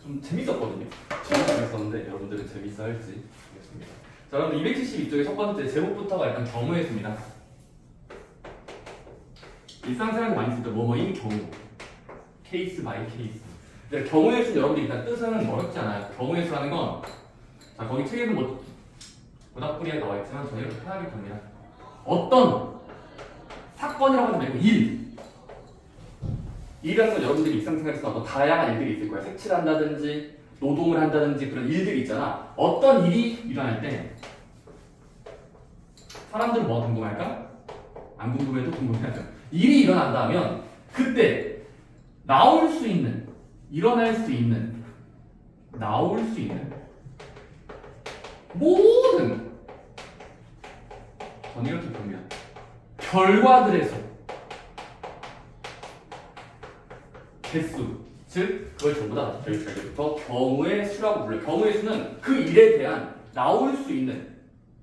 좀 재밌었거든요. 저는 재밌었는데 여러분들은 재밌어 할지 모르겠습니다. 자, 여러분 272쪽의 첫 번째 제목부터가 일단 경우의 수입니다. 일상생활에서 많이 쓸 때 뭐뭐인 경우, 케이스 바이 케이스. 근데 경우의 수는 여러분들이 일단 뜻은 어렵지 않아요. 경우의 수라는 건 자, 거기 책에는 뭐 보답부리에 나와 있지만 저는 이렇게 편하게 봅니다. 어떤 사건이라고 하지 말고 일이라는 건 여러분들이 일상생활에서 어떤 다양한 일들이 있을 거야. 색칠을 한다든지 노동을 한다든지 그런 일들이 있잖아. 어떤 일이 일어날 때 사람들은 뭐가 궁금할까? 안 궁금해도 궁금해하죠. 일이 일어난다면 그때 나올 수 있는, 일어날 수 있는, 나올 수 있는 모든, 저는 이렇게 봅니다. 결과들의 수, 개수, 즉 그걸 전부 다 여기부터 경우의 수라고 불러요. 경우의 수는 그 일에 대한 나올 수 있는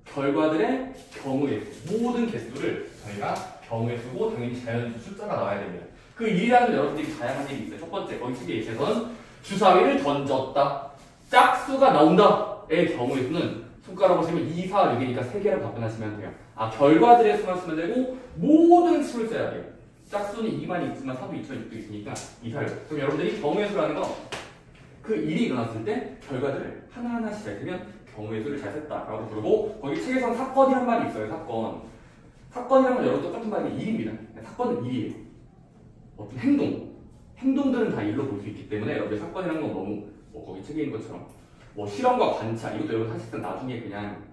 결과들의 경우의 수, 모든 개수를 저희가 경우의 수고 당연히 자연수 숫자가 나와야 됩니다. 그 일이라는 건 여러분들이 다양한 일이 있어요. 첫 번째, 거기 책에 있어서는 주사위를 던졌다, 짝수가 나온다의 경우의 수는 손가락으로 세면 2, 4, 6이니까 3개로 답변하시면 돼요. 아, 결과들의 수만 쓰면 되고 모든 수를 써야 돼요. 짝수는 2만 있지만 4도 2천 6도 있으니까 2, 4, 6. 그럼 여러분들이 경우의 수라는 건 그 일이 일어났을 때 결과들을 하나하나씩 잘 쓰면 경우의 수를 잘 셌다라고 부르고, 거기 책에서는 사건이란 말이 있어요. 사건. 사건이란 건 여러분 똑같은 말이 일입니다. 사건은 일이에요. 어떤 행동들은 다 일로 볼 수 있기 때문에 여러분들 사건이란 건 너무 거기 책에 있는 것처럼 실험과 관찰 이것도 여러분 사실상 나중에 그냥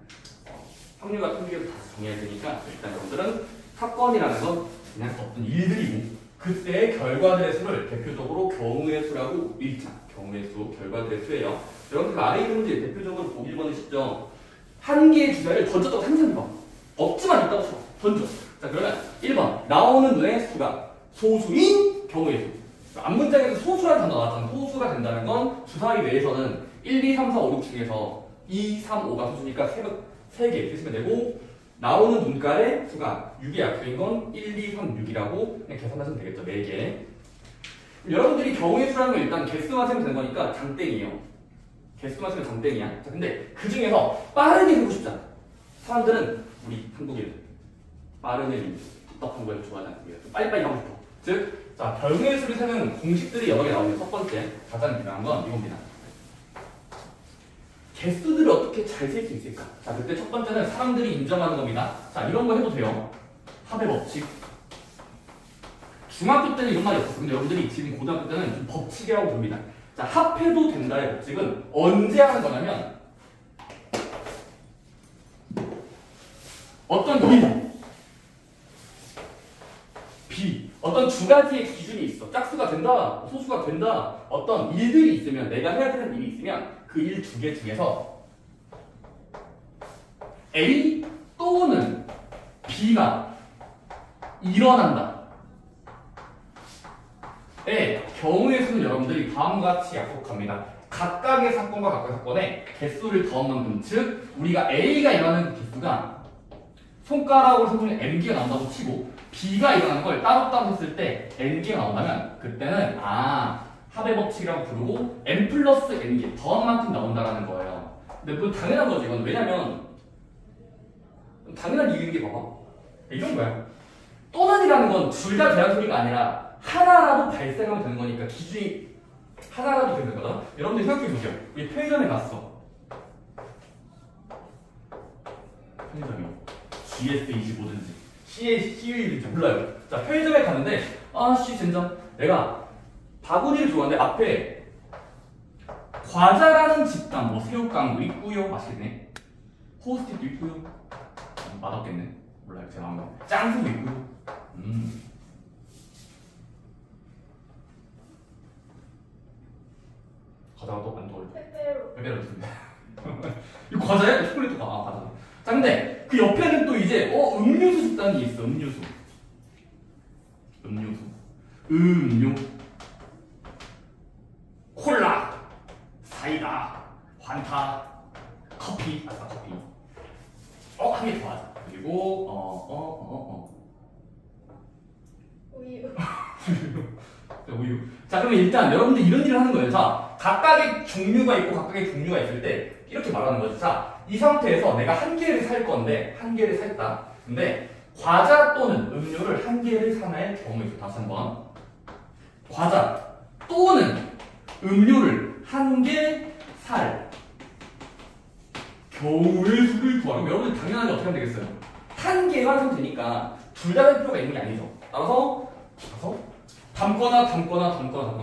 확률과 통계로 다 정해야 되니까 일단 여러분들은 사건이라는 건 그냥 어떤 일들이고 그때의 결과들의 수를 대표적으로 경우의 수라고 읽자. 경우의 수, 결과들의 수예요. 여러분들 아래 있는 문제 대표적으로 보기 1번은 쉽죠. 한 개의 주사를 던졌다고 상상해봐. 없지만 있다고 쳐. 던져. 자, 그러면 1번 나오는 눈의 수가 소수인 경우의 수. 앞문장에서 소수라는 단어 나왔잖아. 소수가 된다는 건 주사위 내에서는 1, 2, 3, 4, 5, 6 중에서 2, 3, 5가 소수니까 3개 쓰시면 되고, 나오는 눈깔의 수가 6의 약수인 건 1, 2, 3, 6이라고 그냥 계산하시면 되겠죠. 4개. 여러분들이 경우의 수라는 건 일단 개수만 세면 되는 거니까 장땡이에요. 개수만 세면 장땡이야. 자, 근데 그 중에서 빠르게 세고 싶잖아. 사람들은 우리 한국인 빠른 일, 답답한 걸 좋아하지 않습니다. 빨리빨리 하고 싶어. 즉, 자, 경우의 수를 세는 공식들이 여러 개 나오는데 첫 번째 가장 중요한 건 이겁니다. 개수들을 어떻게 잘 셀 수 있을까? 자, 그때 첫 번째는 사람들이 인정하는 겁니다. 자, 이런 거 해도 돼요. 합의 법칙. 중학교 때는 이런 말이 없었어요. 근데 여러분들이 지금 고등학교 때는 좀 법칙이라고 봅니다. 자, 합해도 된다의 법칙은 언제 하는 거냐면 어떤 일, 비, 어떤 두 가지의 기준이 있어. 짝수가 된다, 소수가 된다, 어떤 일들이 있으면, 내가 해야 되는 일이 있으면 그 일 두 개 중에서 A 또는 B가 일어난다. 의 경우의 수는 여러분들이 다음과 같이 약속합니다. 각각의 사건과 각각의 사건에 개수를 더한 만큼, 즉 우리가 A가 일어나는 개수가 손가락으로 세보면 N개가 나온다고 치고 B가 일어나는 걸 따로따로 했을 때 N개가 나온다면 그때는 합의 법칙이라고 부르고 N 플러스 N개 더한 만큼 나온다라는 거예요. 근데 뭐 당연한 거죠 이건. 왜냐면 당연한 이유인 게 봐봐. 이런 거야. 또는이라는 건 둘 다 대한 소리가 아니라 하나라도 발생하면 되는 거니까 기준이 하나라도 되는 거다. 여러분들 생각해 보세요. 우리 편의점에 갔어. 편의점이 GS25든지 CU이든지 몰라요. 자, 편의점에 갔는데 아씨 젠장 내가 바구니를 좋아하는데 앞에 과자라는 집단 새우깡도 있고요. 맛있겠네. 호스틱도 있고요. 맛없겠네. 몰라요. 제가 안 거. 짱수도 있고요. 과자가 또 안 떠올려. 페페로 있습니다. 이거 과자야? 초콜릿도 과자. 자, 근데 그 옆에는 또 이제 음료수 집단이 있어. 음료, 콜라, 사이다, 환타, 커피, 커피. 한 개 더 하자. 그리고 우유. 우유. 자, 그러면 일단 여러분들 이런 일을 하는 거예요. 자, 각각의 종류가 있고 각각의 종류가 있을 때 이렇게 말하는 거죠. 자, 이 상태에서 내가 한 개를 살 건데 한 개를 샀다. 근데 과자 또는 음료를 한 개를 사나의 경우의 수. 다시 한번. 과자 또는 음료를 한 개 살 경우의 수를 구하면 여러분 당연하게 어떻게 하면 되겠어요? 한 개만 사면 되니까 둘 다 할 필요가 있는 게 아니죠. 따라서 담거나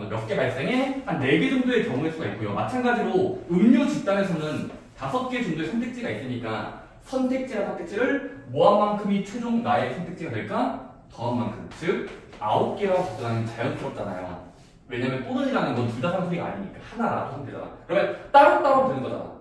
몇 개 발생해 한 4개 정도의 경우의 수가 있고요. 마찬가지로 음료 집단에서는 5개 정도의 선택지가 있으니까 선택지와 선택지를 뭐한 만큼이 최종 나의 선택지가 될까? 더한 만큼. 즉 9개와 접근하는 게 자연스럽잖아요. 왜냐면 또는이라는 건 둘 다 상수가 아니니까 하나라도 하면 되잖아. 그러면 따로따로 되는 거잖아.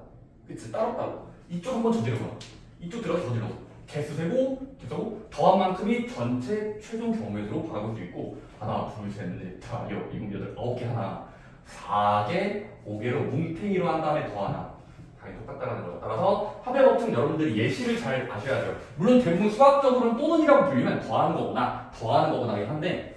그치? 따로따로. 이쪽 한번 저지르고 이쪽 들어서 저지르고 개수 세고 계속 더한 만큼이 전체 최종 경우의 수로 바꿀 수 있고 하나, 둘, 셋, 넷, 다, 여, 일곱, 여덟, 9개 하나 4개, 5개로 뭉탱이로 한 다음에 더 하나 당연히 똑같다는 거죠. 따라서 합의 법칙 여러분들이 예시를 잘 아셔야죠. 물론 대부분 수학적으로는 또는이라고 불리면 더하는 거구나 하긴 한데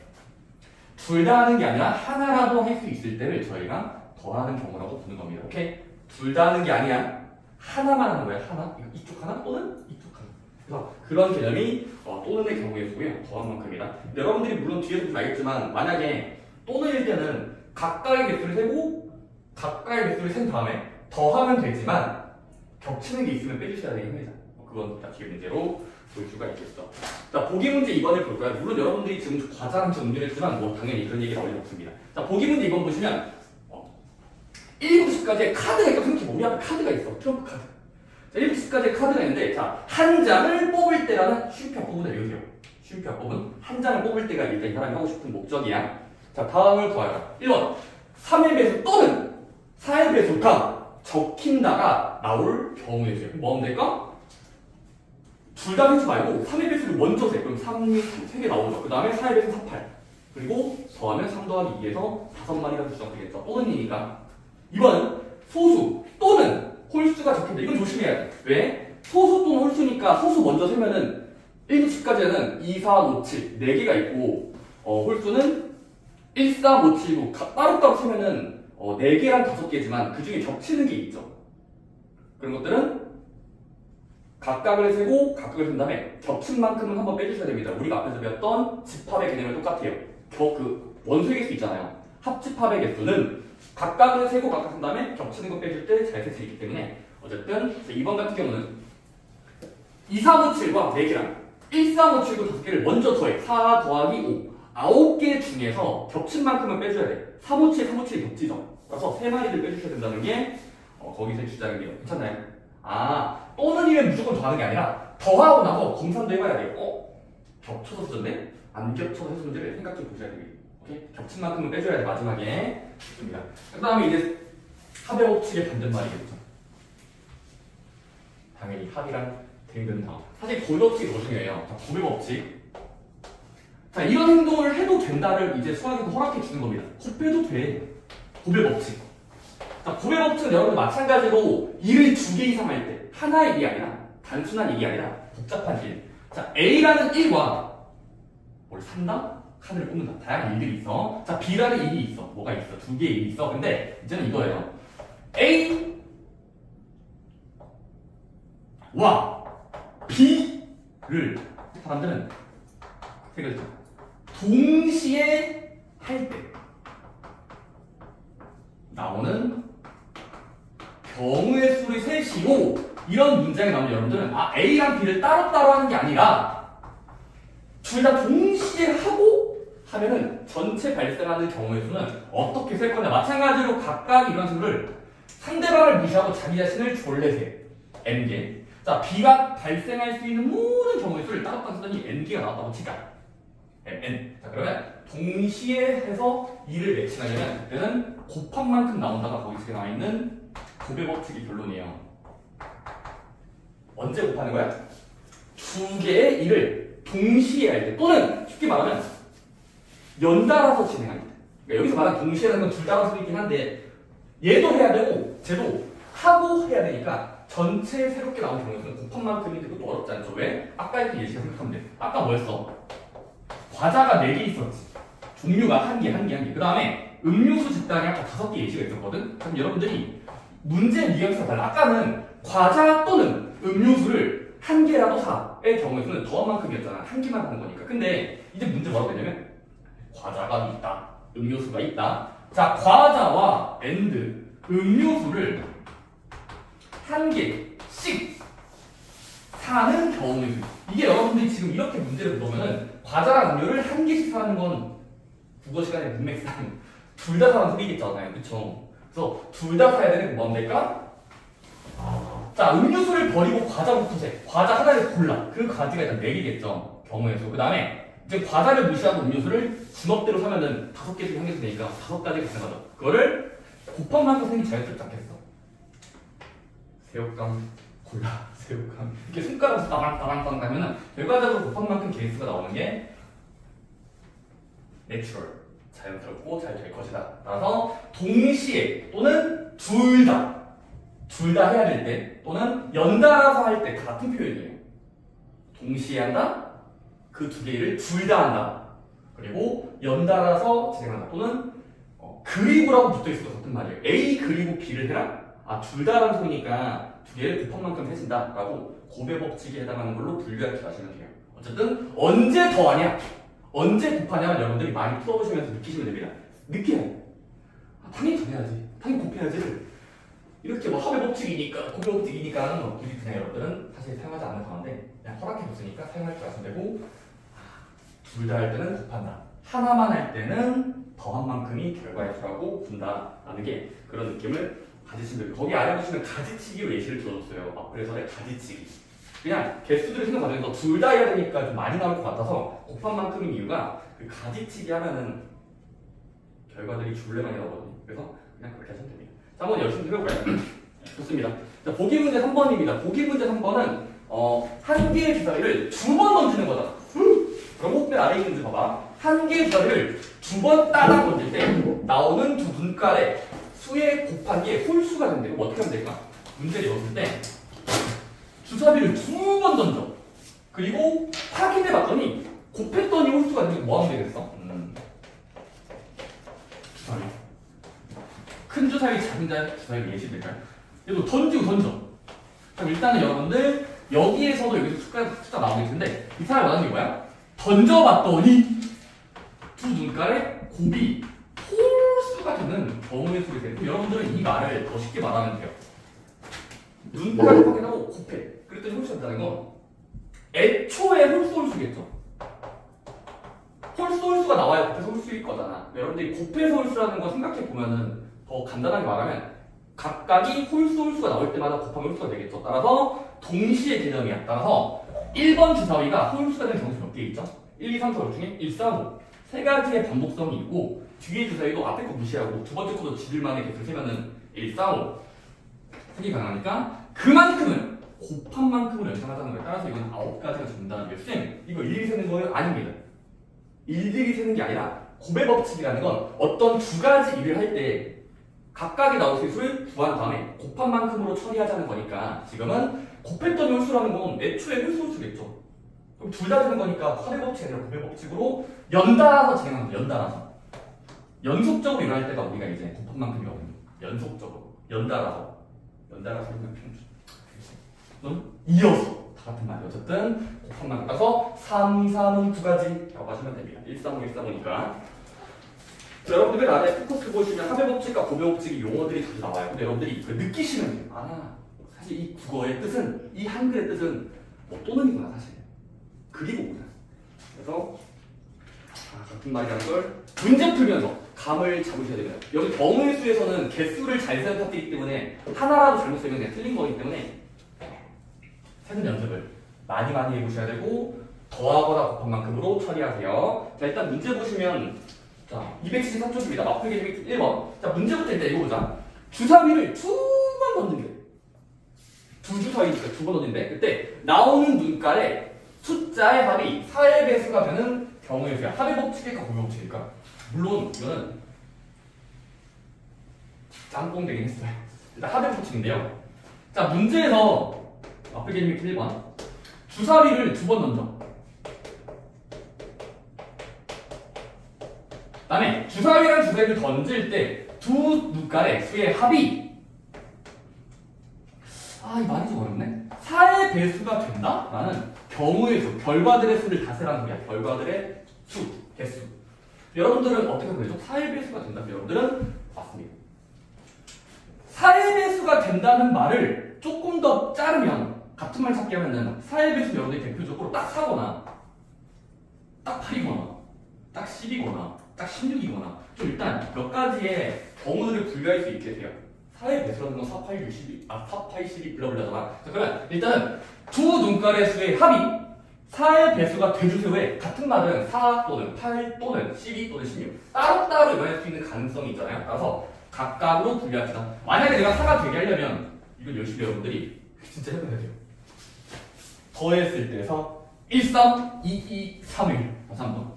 둘 다 하는 게 아니라 하나라도 할 수 있을 때를 저희가 더하는 경우라고 부르는 겁니다. 오케이? 둘 다 하는 게 아니야. 하나만 하는 거야. 하나. 이쪽 하나 또는 이쪽 하나. 그래서 그런 개념이 또는의 경우의 수고요. 더한 만큼이다. 여러분들이 물론 뒤에서 좀 알겠지만 만약에 또는일 때는 각각의 개수를 세고 각각의 개수를 센 다음에 더하면 되지만 겹치는 게 있으면 빼주셔야 되긴 합니다. 그건 다 뒤에 문제로 볼 수가 있겠어. 자, 보기 문제 2번을 볼 거야. 물론 여러분들이 지금 과자랑 음료를 했지만 뭐 당연히 그런 얘기가 어림없습니다. 자, 보기 문제 2번 보시면 1부터 10까지의 카드가 있다고 생각해. 우리 앞에 카드가 있어. 트럼프 카드. 자, 1부터 10까지의 카드가 있는데 자, 한 장을 뽑을 때라는 쉼표법을 외우세요. 쉼표법은 한 장을 뽑을 때가 일단 이 사람이 하고 싶은 목적이야. 자, 다음을 구하라. 1번 3의 배수 또는 4의 배수가 적힌다가 나올 경우의 수야. 뭐 하면 될까? 둘 다 배수 말고 3의 배수를 먼저 세. 그럼 3이 3개 나오죠. 그 다음에 4의 배수 48. 그리고 더하면 3 더하기 2에서 5마리가 수정되겠죠. 또는이니까. 2번은 소수 또는 홀수가 적힌다. 이건 조심해야 돼. 왜? 소수 또는 홀수니까 소수 먼저 세면은 1부터 10까지는 2, 4, 5, 7 4개가 있고 홀수는 1, 4, 5, 7, 9 따로따로 세면은 4개랑 5개지만 그 중에 겹치는 게 있죠. 그런 것들은 각각을 세고 각각을 센 다음에 겹친 만큼은 한번 빼주셔야 됩니다. 우리가 앞에서 배웠던 집합의 개념은 똑같아요. 그 원소의 개수 있잖아요. 합집합의 개수는 각각을 세고 각각 센 다음에 겹치는 거 빼줄 때 잘 셀 수 있기 때문에 어쨌든 2번 같은 경우는 2, 3, 5, 7과 4개랑 1, 3, 5, 7, 9, 5개를 먼저 더해. 4 더하기 5 9개 중에서 겹친 만큼은 빼줘야 돼. 3, 5, 7, 3, 5, 7이 겹치죠. 그래서 3마리를 빼주셔야 된다는 게 거기서의 주장이에요. 괜찮나요? 또는 이면 무조건 더하는 게 아니라 더하고 나서 검산도 해봐야 돼요. 겹쳐서 썼네? 안 겹쳐서 했는지를 생각해 보셔야 돼요. 오케이? 겹친 만큼은 빼줘야 돼. 마지막에 좋습니다. 그 다음에 이제 합의 법칙의 반대말이겠죠. 당연히 합이랑 대응되는 상황. 사실 고의 법칙이 더 중요해요. 자, 고의 법칙. 자, 이런 행동을 해도 된다를 이제 수학에서 허락해 주는 겁니다. 곱해도 돼. 고의 법칙. 자, 고의 법칙은 여러분 마찬가지로 일을 2개 이상 할 때 하나의 일이 아니라 단순한 일이 아니라 복잡한 일. 자, A라는 일과 뭘 산다? 카드를 뽑는다. 다양한 일들이 있어. 자, B라는 일이 있어. 뭐가 있어? 2개의 일이 있어. 근데 이제는 이거예요. A와 B를 사람들은 세 글자 동시에 할 때 나오는 경우의 수를 셋이고 이런 문장이 나오면 여러분들은 A랑 B를 따로따로 하는 게 아니라 둘 다 동시에 하고 하면은 전체 발생하는 경우의 수는 어떻게 셀 거냐. 마찬가지로 각각 이런 수를 상대방을 무시하고 자기 자신을 졸래 세. N개. 자, B가 발생할 수 있는 모든 경우의 수를 따로따로 쓰더니 N개가 나왔다고 치자. N. 자, 그러면 동시에 해서 2를 매칭하려면 그때는 곱한 만큼 나온다가 거기서 나와 있는 곱의 법칙이 결론이에요. 언제 곱하는 거야? 2개의 일을 동시에 할 때 또는 쉽게 말하면 연달아서 진행할 때. 그러니까 여기서 말하는 동시에라는 건 둘 따라 수 있긴 한데 얘도 해야 되고 쟤도 하고 해야 되니까 전체 새롭게 나온 경우에는 곱한 만큼이 그것도 어렵지 않죠. 왜? 아까 했던 예시가 생각하면 돼. 아까 뭐였어? 과자가 4개 있었지. 종류가 한 개. 그 다음에 음료수 집단이 아까 5개 예시가 있었거든? 그럼 여러분들이 문제 뉘앙스가 달라. 아까는 과자 또는 음료수를 한 개라도 사의 경우에는 더한 만큼이었잖아. 한 개만 하는 거니까. 근데 이제 문제 뭐라고 되냐면 과자가 있다. 음료수가 있다. 자, 과자와 앤드 음료수를 한 개씩 사는 경우의 수. 이게 여러분들이 지금 이렇게 문제를 보면은 과자랑 음료를 한 개씩 사는 건 국어 시간에 문맥상 둘 다 사는 소리겠잖아요. 그쵸? 그래서 둘 다 사야 되는 게 뭐하면 될까? 자, 음료수를 버리고 과자부터 세. 과자 하나를 골라. 그 가지가 일단 4개겠죠. 경우의 수. 그 다음에 이제 과자를 무시하고 음료수를 주먹대로 사면은 5개씩 한 개씩 되니까 5가지 가능하죠. 그거를 곱한 만큼 생긴 자연스럽지 않겠어? 새우깡 골라. 새우깡. 이렇게 손가락으로 따방따방따방 가면은 결과적으로 곱한 만큼 개수가 나오는 게 내추럴. 자연스럽고 잘 될 것이다. 따라서 동시에 또는 둘 다 해야 될 때 또는 연달아서 할 때 같은 표현이에요. 동시에 한다. 그 두 개를 둘 다 한다. 그리고 연달아서 진행한다. 또는 그리고라고 붙어있을 것 같은 말이에요. A 그리고 B를 해라? 둘 다라는 소리니까 두 개를 곱한 만큼 해준다. 라고 곱의 법칙에 해당하는 걸로 분류하게 하시면 돼요. 어쨌든 언제 더하냐? 언제 곱하냐면 여러분들이 많이 풀어보시면서 느끼시면 됩니다. 느끼해요. 당연히 더해야지. 당연히 곱해야지. 이렇게 뭐 합의 법칙이니까 곱의 법칙이니까 우리 그냥 여러분들은 사실 사용하지 않는 가운데 그냥 허락해줬으니까 사용할 줄 아시면 되고 둘 다 할 때는 곱한다. 하나만 할 때는 더한 만큼이 결과의 수라고 본다라는 게 그런 느낌을 가지시면 돼요. 거기 아래 보시면 가지치기로 예시를 들어줬어요. 앞에서의 가지치기. 그냥 개수들을 생각 과정에서 둘 다 해야 되니까 좀 많이 나올 것 같아서 곱한 만큼인 이유가 그 가지치기 하면은 결과들이 줄레 많이 나오거든요. 그래서 그냥 그렇게 하시면 됩니다. 자, 한번 열심히 해볼까요? 좋습니다. 자, 보기 문제 3번입니다. 보기 문제 3번은 한 개의 주사위를 2번 던지는 거다. 그럼 맨 아래 있는 문제 봐봐. 한 개의 주사위를 2번 따닥 던질 때 나오는 두 눈깔의 수의 곱하기에 홀수가 된대요. 어떻게 하면 될까? 문제를 읽었을 때 주사위를 2번 던져. 그리고 확인해 봤더니 곱했더니 홀수가 되면 뭐 하면 되겠어? 주사위. 큰 주사위, 작은 주사위 예시 될까요? 얘도 던지고 던져. 그럼 일단은 여러분들 여기에서도 여기서 숫자 나오게 되는데 이 사람이 원하는 게 뭐야? 던져봤더니 두 눈깔의 곱이 홀수가 되는 경우의 수가 되고 여러분들은 이 말을 더 쉽게 말하면 돼요. 눈깔을 확인하고 곱해. 그랬더니 홀수가 된다는 건 애초에 홀수겠죠. 홀수가 나와야 곱해서 홀수일 거잖아. 여러분들이 곱해서 홀수라는 거 생각해보면은 더 간단하게 말하면 각각이 홀수가 나올 때마다 곱하면 홀수가 되겠죠. 따라서 동시에 개념이야. 따라서 1번 주사위가 홀수가 되는 경우가 몇 개 있죠? 1, 2, 3, 4, 5 중에 1, 4, 5. 세 가지의 반복성이 있고 뒤에 주사위도 앞에 거 무시하고 두 번째 거도 지들만의 개수 세면은 1, 4, 5. 색이 가능하니까 그만큼은 곱한 만큼을 연상하자는 거예요. 따라서 이건 9가지가 준다는 거예요. 쌤, 이거 일일이 세는 거예요? 아닙니다. 일일이 세는 게 아니라 곱의 법칙이라는 건 어떤 두 가지 일을 할 때 각각의 나올 수 있는 수를 구한 다음에 곱한 만큼으로 처리하자는 거니까 지금은 곱했던 홀수라는 건 애초에 홀수겠죠. 그럼 둘 다 되는 거니까 합의 법칙이 아니라 곱의 법칙으로 연달아서 진행하는 거예요. 연달아서. 연속적으로 일어날 때가 우리가 이제 곱한 만큼이거든요. 연속적으로. 연달아서 하면 그럼 이어서 다 같은 말이에요. 어쨌든 곱한 만큼 따라서 3, 3은 9가지라고 하시면 됩니다. 1, 3, 5, 1, 3, 5니까 여러분들 아래 포커스 보시면 합의 법칙과 곱의 법칙의 용어들이 자주 나와요. 근데 여러분들이 느끼시면 돼요. 사실 이 국어의 뜻은, 이 한글의 뜻은 또는이구나 사실. 그리고구나. 그래서 같은 말이라는 걸 문제 풀면서 감을 잡으셔야 됩니다. 여기 경우의 수에서는 개수를 잘 세는 파트이기 때문에 하나라도 잘못 쓰면 그냥 틀린 거기 때문에 세는 연습을 많이 해보셔야 되고 더하거나 곱한 만큼으로 처리하세요. 자, 일단 문제 보시면 자, 273쪽입니다. 마플 개념이 1번. 자, 문제부터 일단 읽어보자. 주사위를 2번 던진대. 두 주사위니까 2번 던진대. 그때 나오는 눈깔에 숫자의 합이 4의 배수가 되는 경우의 수야. 합의 법칙일까 곱의 법칙일까? 물론 이거는 짬뽕 되긴 했어요. 일단 합의 법칙인데요. 자, 문제에서 마플 개념이 1번. 주사위를 2번 던져. 다음에 주사위랑 주사위를 던질 때 두 눈깔의 수의 합이 이 말이 좀 어렵네. 4의 배수가 된다? 라는 경우의 수, 결과들의 수를 다 세라는 소리야. 결과들의 수, 개수. 여러분들은 어떻게 보여줘? 4의 배수가 된다. 여러분들은 맞습니다. 4의 배수가 된다는 말을 조금 더 자르면 같은 말 찾기 하면은 4의 배수 여러분들이 대표적으로 딱 4거나 딱 8이거나 딱 10이거나 딱 16이거나 좀 일단 몇 가지의 경우들을 분류할 수 있게 돼요. 4의 배수라는 건 4, 8, 6, 12, 4, 8, 12 블라블라잖아. 자, 그러면 일단은 두 눈깔의 수의 합이 4의 배수가 돼주세요에 같은 말은 4 또는 8 또는 12 또는 16 따로따로 이용할 수 있는 가능성이 있잖아요. 따라서 각각으로 분류합시다. 만약에 내가 4가 되게 하려면 이걸 열심히 여러분들이 진짜 해봐야 돼요. 더했을 때에서 1, 3, 2, 2, 3, 1 다시 한번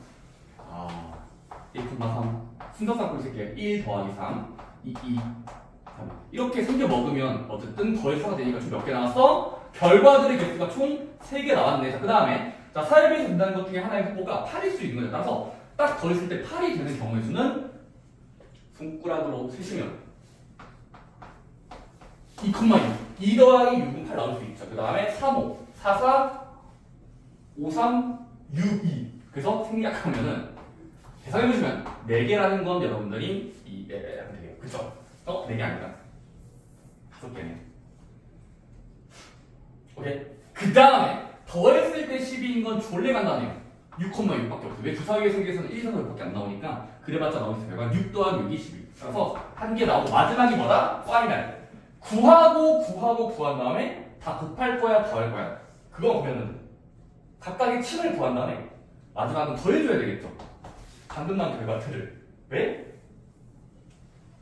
1,3 순서상 볼게요. 1 더하기 3 2, 2, 3 이렇게 생겨 먹으면 어쨌든 더해서가 되니까 총 몇 개 나왔어? 결과들의 개수가 총 3개 나왔네. 자, 그 다음에 4에 비해서 된다는 것 중에 하나의 후보가 8일 수 있는 거죠. 따라서 딱 더했을 때 8이 되는 경우의 수는 손가락으로 세시면 2,6 2 더하기 6은 8 나올 수 있죠. 그 다음에 3, 5 4, 4 5, 3 6, 2 그래서 생략하면은 계산해보시면 4개라는 건 여러분들이 하면 되겠네요. 그쵸? 4개 아니다 5개네. 오케이. 그 다음에 더했을 때 12인 건 졸래 간단해요. 6,6밖에 없어요. 왜 주사위의 세계에서는 1, 2, 3, 4밖에 안 나오니까 그래봤자 나오는 결과 6 더하기 6이 12. 그래서 한 개 나오고 마지막이 뭐다? 파이널. 구한 다음에 다 곱할 거야 더할 거야. 그거 보면은 각각의 층을 구한 다음에 마지막은 더해줘야 되겠죠. 방금 나온 결과들을. 왜?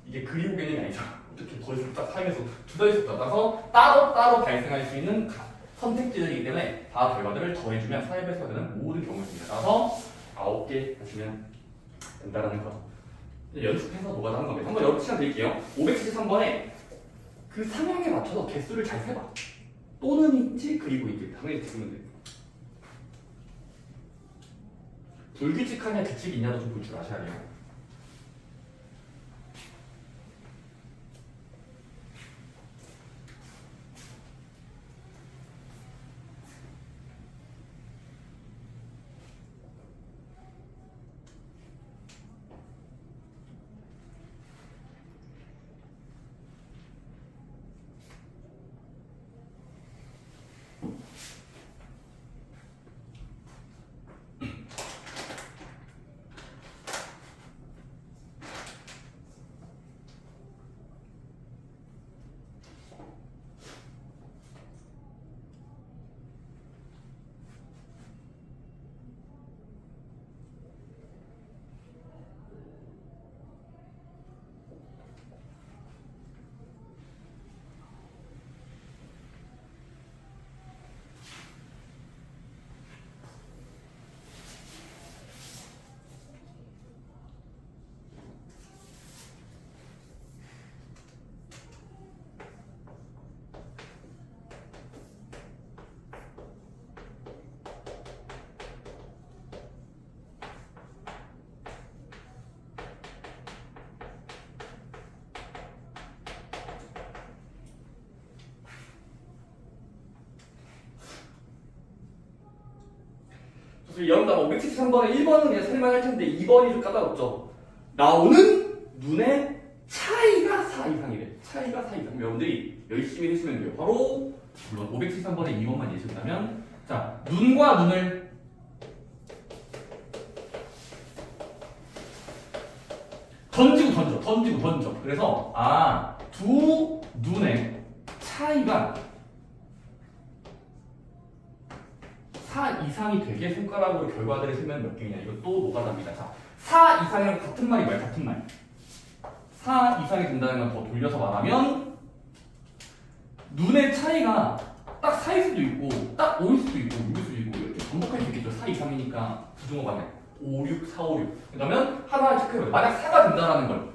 이게 그리고 개념이 아니죠. 어떻게 더해서 딱 사이에서 주사위에서 따라서 따로 발생할 수 있는 선택지들이기 때문에 다 결과들을 더해주면 4의 배수가 되는 모든 경우입니다. 따라서 9개 하시면 된다라는 거. 연습해서 노가다 하는 겁니다. 한번 여러분 시간 드릴게요. 573번에 그 상황에 맞춰서 개수를 잘 세봐. 또는 있지 그리고 있지. 당연히 지으면 돼. 불규칙하냐 규칙이 있냐도 좀 볼 줄 아셔야 돼요. 여러분들 573번에 1번은 그냥 설명할 텐데 2번이 좀 까다롭죠. 나오는 눈의 차이가 4 이상이래. 차이가 4 이상. 여러분들이 열심히 해주시면 돼요. 바로 물론 573번에 2번만 예측한다면 자, 눈과 눈을 던지고 던져. 그래서 두 눈의 차이가 4 이상이 되게 손가락으로 결과들을 세면 몇 개냐. 이거 또 노가다입니다. 자, 4 이상이랑 같은 말이 뭐야? 같은 말. 4 이상이 된다는 건 더 돌려서 말하면 눈의 차이가 딱 4일 수도 있고 딱 5일 수도 있고 6일 수도 있고 이렇게 반복할 수 있겠죠. 4 이상이니까 부중어 가면 5, 6, 4, 5, 6 그러면 하나 체크해봐요. 만약 4가 된다라는 걸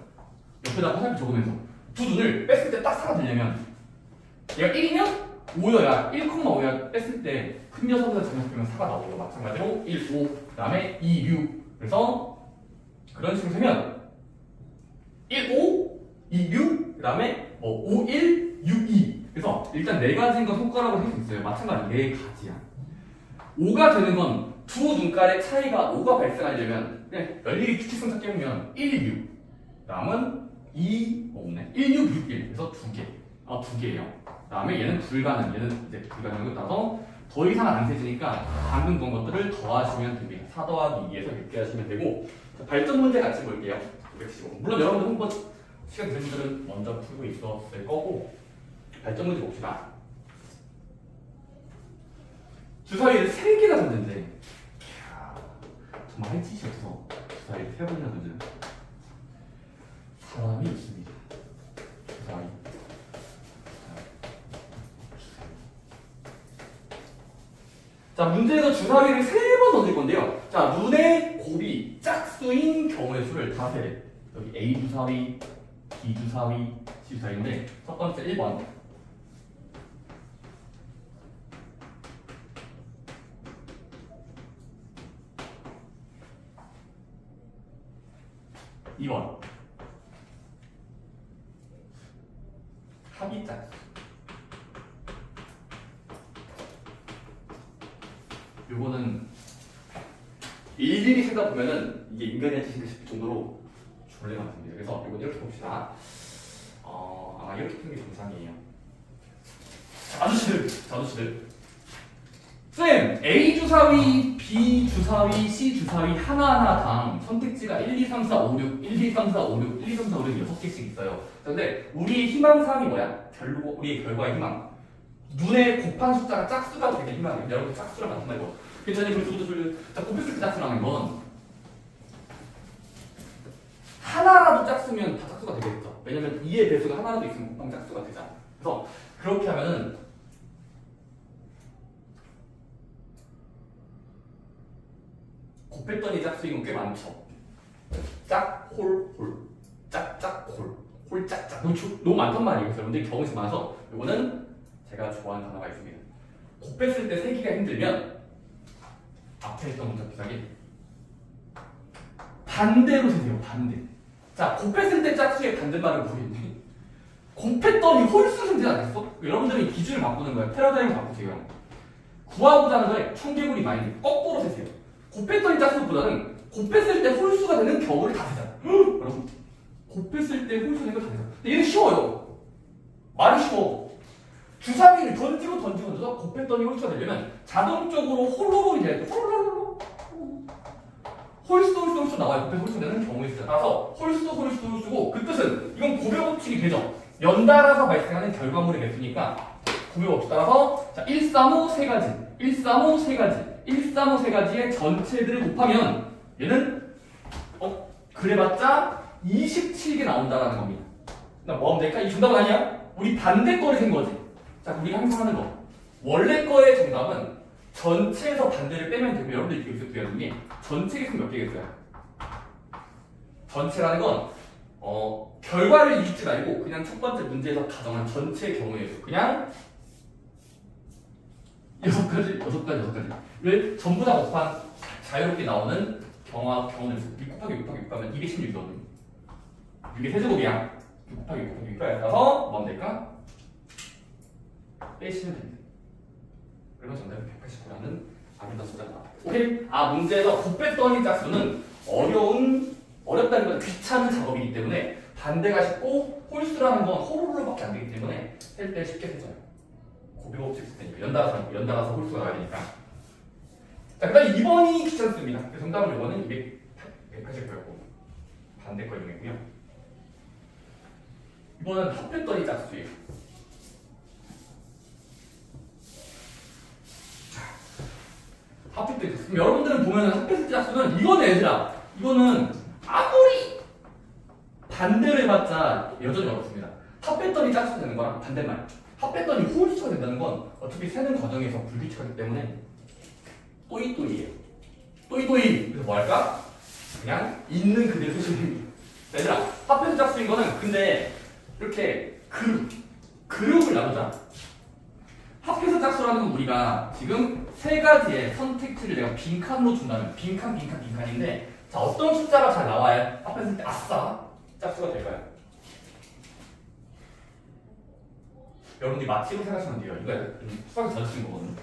옆에다 화살표 적으면서 두 눈을 뺐을 때 딱 4가 되려면 얘가 1이면 5여야 1,5야 뺐을 때 큰 녀석에서 장착되면 4가 나오고 마찬가지로 1, 5 그 다음에 2, 6 그래서 그런 식으로 세면 1, 5, 2, 6, 그 다음에 5, 1, 6, 2. 그래서 일단 네 가지인 건 손가락으로 할 수 있어요. 마찬가지 네 가지야. 5가 되는 건 두 눈깔의 차이가 5가 발생하려면 그냥 열리기 규칙성 찾기 해보면 1, 6. 남은 2, 없네. 1, 6, 6, 1. 그래서 두 개. 두 개예요. 그 다음에 얘는 불가능. 얘는 이제 불가능으로 따라서 더 이상 안 세지니까 방금 본 것들을 더하시면 됩니다. 4 더하기 2에서 이렇게 하시면 되고 자, 발전 문제 같이 볼게요. 515. 물론 여러분들 한번 시간 되는 분들은 먼저 풀고 있었을 거고 발전 문제 봅시다. 주사위를 3개가 던진대. 정말 할 짓이 없어. 주사위를 3번이나 던지는 사람이 있습니다. 주사위. 자, 문제에서 주사위를 3번 던질 건데요. 자, 눈의 곱이 짝수인 경우의 수를 다 세래. 여기 A 주사위, B 주사위, C 주사위인데 첫 번째 1번. 2번. 합이 짝수. 요거는 일일이 세다 보면은 이게 인간이 할 짓인가 싶을 정도로 졸래 많습니다. 그래서 이건 이렇게 봅시다. 아마 이렇게 푸는 게 정상이에요. 아저씨들. 쌤, A 주사위, B 주사위, C 주사위 하나하나당 선택지가 1, 2, 3, 4, 5, 6, 1, 2, 3, 4, 5, 6, 1, 2, 3, 4, 5, 6 6개씩 있어요. 근데 우리의 희망사항이 뭐야? 결국 우리의 결과의 희망. 눈에 곱한 숫자가 짝수가 되게 희망이에요. 여러분 짝수랑 같은 말이고. 괜찮아요? 자, 곱했을 때 짝수라는 건 하나라도 짝수면 다 짝수가 되겠죠. 왜냐면 2의 배수가 하나라도 있으면 곱하면 짝수가 되잖아. 그래서 그렇게 하면은 곱했더니 짝수인 건 꽤 많죠. 짝, 홀, 짝짝, 홀, 짝짝. 너무 많단 말이에요. 그래서 여러분들이 경험이 많아서 이거는 제가 좋아하는 단어가 있습니다. 곱했을 때 세기가 힘들면 앞에 했던 문자 비슷하게 반대로 세세요. 반대. 자, 곱했을 때 짝수의 반대말을 모르겠네. 곱했더니 홀수 생기지 않았어? 여러분들이 기준을 바꾸는 거예요. 패러다임을 바꾸세요. 구하고자 하는 거에 청개구리 마인드 거꾸로 세세요. 곱했더니 짝수보다는 곱했을 때 홀수가 되는 경우를 다 세잖아. 여러분, 곱했을 때 홀수 되는 걸 다 세잖아. 근데 얘는 쉬워요. 말이 쉬워. 주사위를 던져서 곱했더니 홀수가 되려면 자동적으로 홀로롤이 돼야 돼. 홀로롤. 홀수 나와요. 곱해서 홀수 되는 경우에 있어요. 따라서 홀수고 그 뜻은 이건 곱의 법칙이 되죠. 연달아서 발생하는 결과물의 개수니까 곱의 법칙 따라서 자, 1, 3, 5 세 가지, 1, 3, 5 세 가지, 1, 3, 5 세 가지의 전체들을 곱하면 얘는 그래봤자 27개 나온다라는 겁니다. 나 뭐 하면 될까? 이 정답은 아니야? 우리 반대 거를 센 거지. 자, 우리가 항상 하는 거. 원래 거의 정답은 전체에서 반대를 빼면 되고 여러분들이 기억해서 여러분이 전체 개수 몇 개겠어요? 전체라는 건 결과를 읽지 말고 그냥 첫 번째 문제에서 가정한 전체 경우의 수. 그냥 6가지를 전부 다 곱한 자유롭게 나오는 경우의 수. 6 곱하기 6 곱하기 6 하면 216이거든. 6의 세제곱이야. 6 곱하기 6 곱하기 6 따라서 뭐 하면 될까? 빼시면 됩니다. 그러면 정답이 189라는 아름다운 숫자가 나와요. 오케이? 문제에서 곱했더니 짝수는 어렵다는 건 귀찮은 작업이기 때문에 반대가 쉽고 홀수라는 건 호로로밖에 안 되기 때문에 셀 때 쉽게 세져요. 곱의 법칙 쓸 때니까 연달아서 홀수가 나와야 되니까. 자, 그 다음 2번이 귀찮습니다. 그래서 정답은 이거는 189였고 반대 거 이용했고요. 이번은 합했더니 짝수예요. 합했더니 짝수. 그럼 여러분들은 보면 합했을 때 짝수는 이거는 얘들아. 이거는 아무리 반대로 해봤자 여전히 어렵습니다. 합했더니 짝수가 되는 거랑 반대말. 합했더니 홀수가 된다는 건 어차피 세는 과정에서 불규칙하기 때문에 또이또이예요. 또이또이. 그래서 뭐 할까? 그냥 있는 그대로 쓰시면 됩니다. 얘들아, 합해서 짝수인 거는 근데 이렇게 그룹을 나누자. 합해서 짝수라는 건 우리가 지금 세 가지의 선택지를 내가 빈칸으로 준다면 빈칸인데 자, 어떤 숫자가 잘 나와야 합했을 때 아싸 짝수가 될까요? 여러분들이 맞히고 생각하시면 돼요. 이거 수학에 자주 쓰는 거거든요.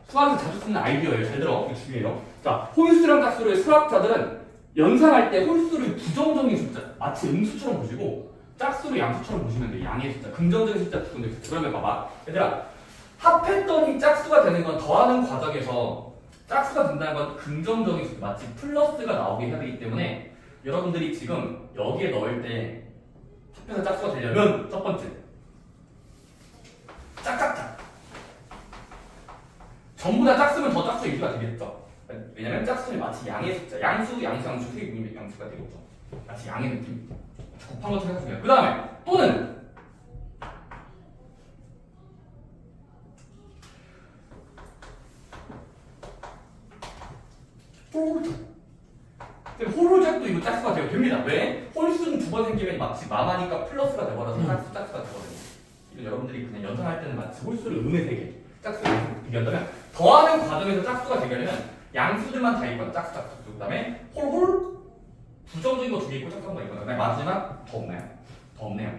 수학에서 자주 쓰는 아이디어예요. 잘 들어. 이거 중요해요. 자, 홀수랑 짝수를 수학자들은 연산할 때 홀수를 부정적인 숫자, 마치 음수처럼 보시고 짝수를 양수처럼 보시면 돼요. 양의 숫자, 긍정적인 숫자, 부정적인 숫자. 그러면 봐봐. 얘들아, 합했더니 짝수가 되는 건 더하는 과정에서 짝수가 된다는 건 긍정적인 숫자, 마치 플러스가 나오게 해야 되기 때문에 여러분들이 지금 여기에 넣을 때 합해서 짝수가 되려면 첫 번째 짝짝짝 전부 다 짝수면 더 짝수 유지가 되겠죠. 왜냐면 짝수는 마치 양의 숫자, 양수 세 개분이면 양수가 되겠죠. 마치 양의 느낌. 곱한 것처럼 생각해요. 그 다음에 또는 홀홀짝도 이거 짝수가 되고 됩니다. 왜? 홀수는 두 번 생기면 마치 마마니까 플러스가 되버려서 짝수가 되거든요. 이건 여러분들이 그냥 연산할 때는 마치 홀수를 음의 세개, 짝수를 비교한다면 더하는 과정에서 짝수가 되려면 양수들만 다 있거나 짝수. 그 다음에 홀홀 부정적인 거 두 개 있고 짝수 한번 있거나. 그다음에 마지막 더 없나요? 더 없네요.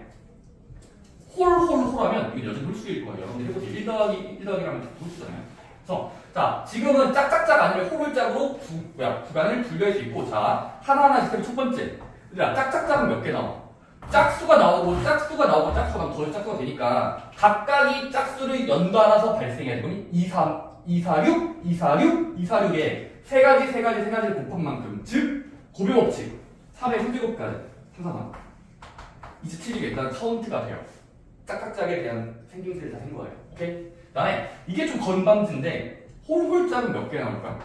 홀하면 이건 여전히 홀수일 거예요. 여러분들이 해보세요. 1 더하기 1하면 홀수잖아요. 그래서 자, 지금은 짝짝짝 아니면 홀홀짝으로 구간을 분류할 수 있고, 자, 하나하나씩 해서 첫 번째. 얘들아, 짝짝짝은 몇 개 나와? 짝수가 나오고 짝수가 나오면 더 짝수가 되니까 각각이 짝수를 연달아서 발생해야 되고 246에 세 가지를 곱한 만큼, 즉 곱의 법칙 437개까지 상상합니다. 27이 일단 카운트가 돼요. 짝짝짝에 대한 생김새를 다 한 거예요. 오케이? 그다음에 이게 좀 건방진데 홀짝은 몇 개 나올까?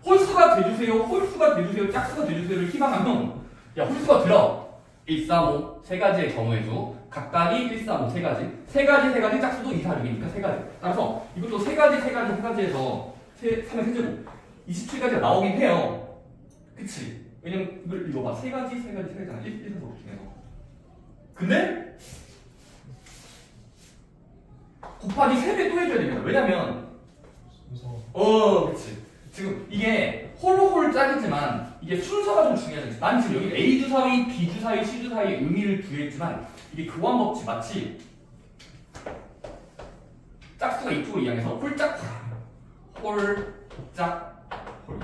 홀수가 돼주세요, 짝수가 돼주세요를 희망하면 야, 홀수가 들어. 1, 3, 5 세 가지의 경우의 수 각각이 1, 3, 5 세 가지 짝수도 2, 4, 6이니까 세 가지. 따라서 이것도 세 가지에서 3의 세제곱 27가지가 나오긴 해요. 그치? 왜냐면 이걸 이거 봐. 세 가지잖아. 1, 4, 5 중에서. 근데 곱하기 3배 또 해줘야 됩니다. 왜냐면 그치. 지금 이게 홀 짝이지만 이게 순서가 좀 중요하죠. 난 지금 여기 A 주사위, B 주사위, C 주사위 의미를 부여했지만 이게 교환 법칙 마치 짝수가 이쪽으로 이양해서 홀짝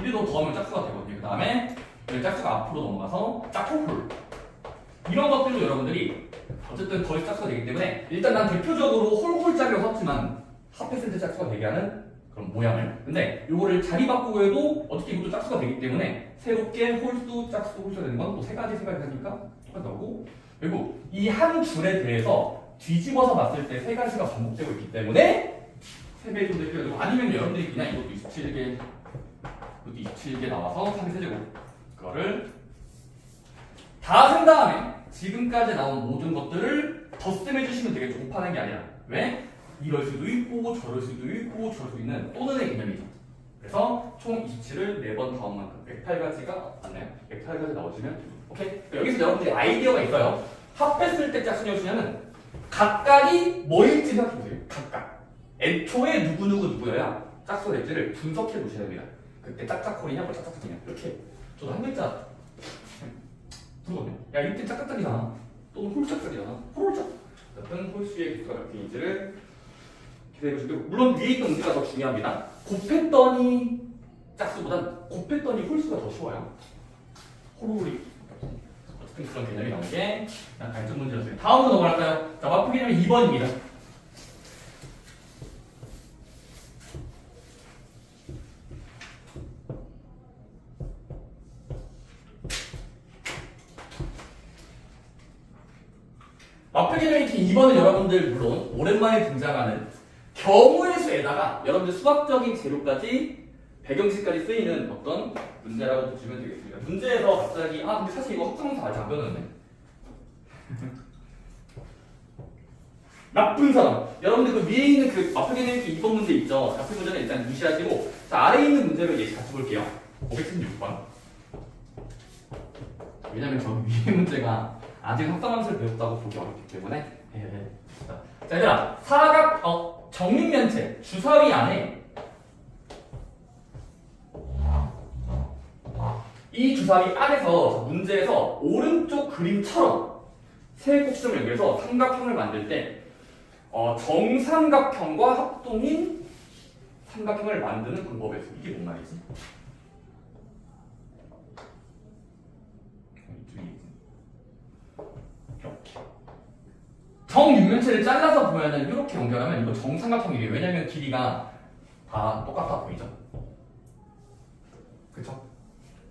이래도 더하면 짝수가 되거든요. 그 다음에 짝수가 앞으로 넘어가서 짝홀 이런 것들도 여러분들이 어쨌든 거의 짝수가 되기 때문에 일단 난 대표적으로 홀짝이라고 썼지만 합했을 때 짝수가 되게 하는 그런 모양을. 근데 요거를 자리 바꾸고 해도 어떻게 이것도 짝수가 되기 때문에 새롭게 홀수, 짝수, 홀수가 되는 건 또 세 가지 하니까 똑같이 나오고, 그리고 이 한 줄에 대해서 뒤집어서 봤을 때 세 가지가 반복되고 있기 때문에 3배 정도 필요해야 되고, 아니면 여러분들이 그냥 이것도 27개 나와서 3의 세제곱 그거를 다 쓴 다음에 지금까지 나온 모든 것들을 덧셈해 주시면 되겠죠. 곱하는 게 아니라. 왜? 이럴 수도 있고 저럴 수도 있고 저럴 수 있는 또는의 개념이죠. 그래서 총 27을 4번 더한 만큼 108가지가 맞나요? 108가지 나오시면 오케이? 그러니까 여기서 여러분들이 아이디어가 있어요. 합했을 때 짝수냐면 각각이 뭐일지 생각해보세요. 각각. 애초에 누구여야 짝수가 될지를 분석해 보셔야 됩니다. 그때 짝짝콜이냐 뭐 짝짝짝이냐 이렇게. 저도 한 글자 그러거든요. 야, 이때 짝짝짝이잖아. 또는 홀짝짝이잖아. 홀짝. 어떤 홀수의 개수가 몇 개인지를 기대해보시고, 물론 위에 있는 문제가 더 중요합니다. 곱했더니 짝수보단 곱했더니 홀수가 더 쉬워요. 홀홀이. 어쨌든 그런 개념이 나오는 게 발전 문제였어요. 다음으로 넘어갈까요? 자, 마프 개념이 2번입니다. 마프 개념이 2번은 여러분들 물론 오랜만에 등장하는 경우의 수에다가 여러분들 수학적인 재료까지 배경식까지 쓰이는 어떤 문제라고 보시면 되겠습니다. 문제에서 갑자기 근데 사실 이거 확정사 아직 안 배웠는데 나쁜 사람. 여러분들 그 위에 있는 그 마프 개념이 2번 문제 있죠. 나쁜 문제는 일단 무시하시고, 자, 아래에 있는 문제를 예시 같이 볼게요. 516번. 왜냐면 저 위에 문제가 아직 합성함수를 배웠다고 보기 어렵기 때문에 자, 얘들아, 정육면체 주사위 안에 이 주사위 안에서 문제에서 오른쪽 그림처럼 세 곡선을 연결해서 삼각형을 만들 때 정삼각형과 합동인 삼각형을 만드는 방법이었어. 이게 뭔 말이지? 이렇게 정육면체를 잘라서 보면은 이렇게 연결하면 이거 정삼각형이래요. 왜냐면 길이가 다 똑같아 보이죠? 그쵸?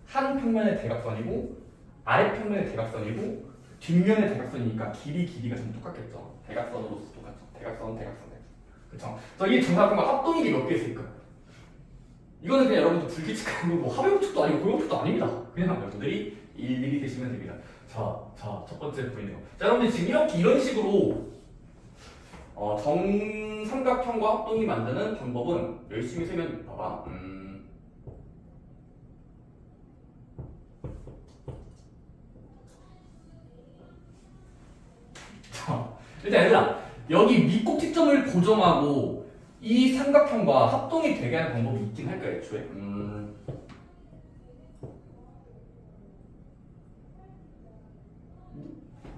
한 평면의 대각선이고 아래 평면의 대각선이고 뒷면의 대각선이니까 길이가 좀 똑같겠죠. 대각선으로서 똑같죠. 대각선. 그쵸? 그래서 이 정삼각형과 합동이 몇 개 있을까? 이거는 그냥 여러분들 불규칙한 거고 합의법칙도 아니고 고용법칙도 아닙니다. 그냥 여러분들이 일일이 되시면 됩니다. 자, 첫 번째 보이네요. 자, 여러분들 지금 이런 식으로 정삼각형과 합동이 만드는 방법은 열심히 세면 봐봐. 자, 일단 얘들아, 여기 밑꼭지점을 고정하고 이 삼각형과 합동이 되게 하는 방법이 있긴 할까, 애초에?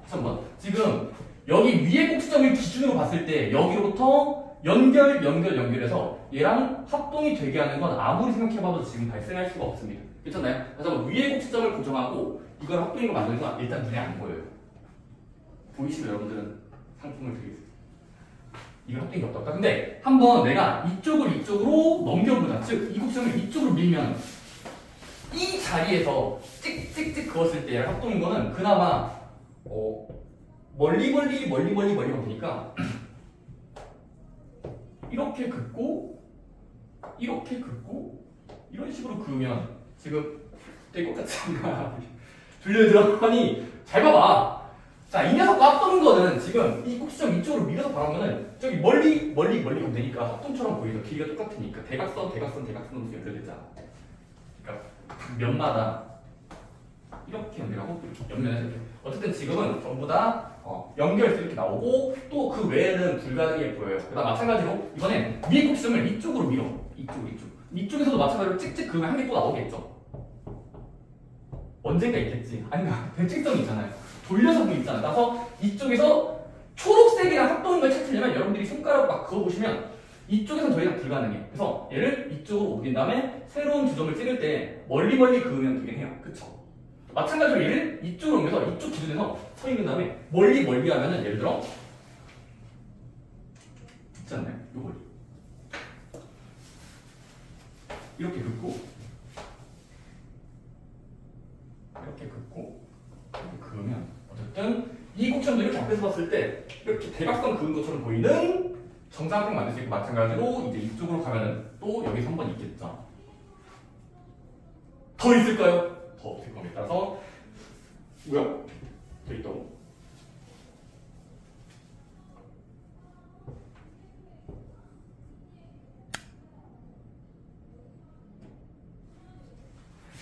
잠깐만. 지금 여기 위에 꼭지점을 기준으로 봤을 때 여기로부터 연결해서 얘랑 합동이 되게 하는 건 아무리 생각해봐도 지금 발생할 수가 없습니다. 그렇잖아요? 그래서 위에 꼭지점을 고정하고 이걸 합동으로 만드는 건 일단 눈에 안 보여요. 보이시면 여러분들은 상품을 드리겠습니다. 이건 합동이 없다. 근데 한번 내가 이쪽으로 넘겨보자. 즉, 이 곡선을 이쪽으로 밀면 이 자리에서 찍찍찍 그었을 때 합동인 거는 그나마 멀리 가면 되니까 이렇게 긋고 이렇게 긋고 이런 식으로 그으면 지금 될 것 같지 않나? 들려들었더니 잘 봐봐. 자, 이 녀석과 합동인 거는 지금 이 꼭지점 이쪽으로 밀어서 바라보면은 저기 멀리 가면 되니까 합동처럼 보이죠. 길이가 똑같으니까 대각선으로 연결되잖아. 그러니까 면마다 이렇게 연결하고 옆면에서 이렇게. 어쨌든 지금은 전부 다 연결해서 이렇게 나오고 또 그 외에는 불가능해 보여요. 그다음 마찬가지로 이번엔 위에 꼭지점을 이쪽으로 밀어. 이쪽에서도 마찬가지로 찍찍 그으면 한 개 또 나오겠죠. 언젠가 있겠지. 아니면 대칭성이 있잖아요. 돌려서 그거 있잖아. 따라서 이쪽에서 초록색이랑 합동인 걸 찾으려면 여러분들이 손가락으로 막 그어보시면 이쪽에서는 더 이상 불가능해요. 그래서 얘를 이쪽으로 옮긴 다음에 새로운 주점을 찍을 때 멀리 그으면 되긴 해요. 그쵸? 마찬가지로 얘를 이쪽으로 옮겨서 이쪽 기준에서 서 있는 다음에 멀리 하면은 예를 들어 있지 않나요? 요걸 이렇게 긋고 이렇게 그으면 어쨌든 이 곡선도 이렇게 앞에서 봤을 때 이렇게 대각선 그은 것처럼 보이는 정삼각형 만들 수 있고 마찬가지로 이제 이쪽으로 가면은 또 여기서 한 번 있겠죠. 더 있을까요? 더 없을 겁니다. 따라서 뭐야? 더 있다고?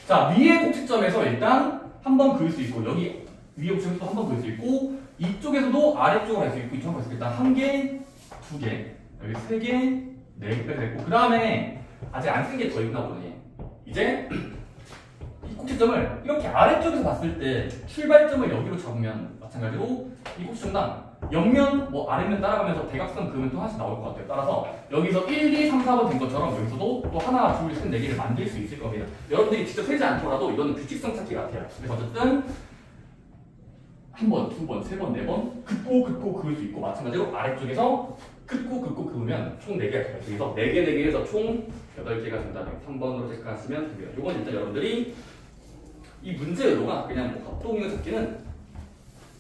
자, 위의 꼭지점에서 일단 한 번 그을 수 있고 여기 위에 꼭지점에서 한 번 그을 수 있고 이쪽에서도 아래쪽으로 할 수 있고 이쪽으로 할 수 있고 일단 한 개, 두 개, 여기 세 개, 네 개까지 됐고 그 다음에 아직 안 쓴 게 더 있나 보네. 이제 이 꼭지점을 이렇게 아래쪽에서 봤을 때 출발점을 여기로 잡으면 마찬가지로 이 꼭지점당 옆면, 아래면 따라가면서 대각선 그으면 또 하나씩 나올 것 같아요. 따라서 여기서 1, 2, 3, 4번 된 것처럼 여기서도 또 하나, 둘, 셋, 네 개를 만들 수 있을 겁니다. 여러분들이 직접 세지 않더라도 이거는 규칙성 찾기 같아요. 그래서 어쨌든 한 번, 두 번, 세 번, 네 번 긋고 그을 수 있고 마찬가지로 아래쪽에서 긋고 그으면 총 4개가 돼요. 그래서 4개 해서 총 8개가 된다면 3번으로 체크하시면 됩니다. 이건 일단 여러분들이 이 문제 의도가 그냥 합동이나 찾기는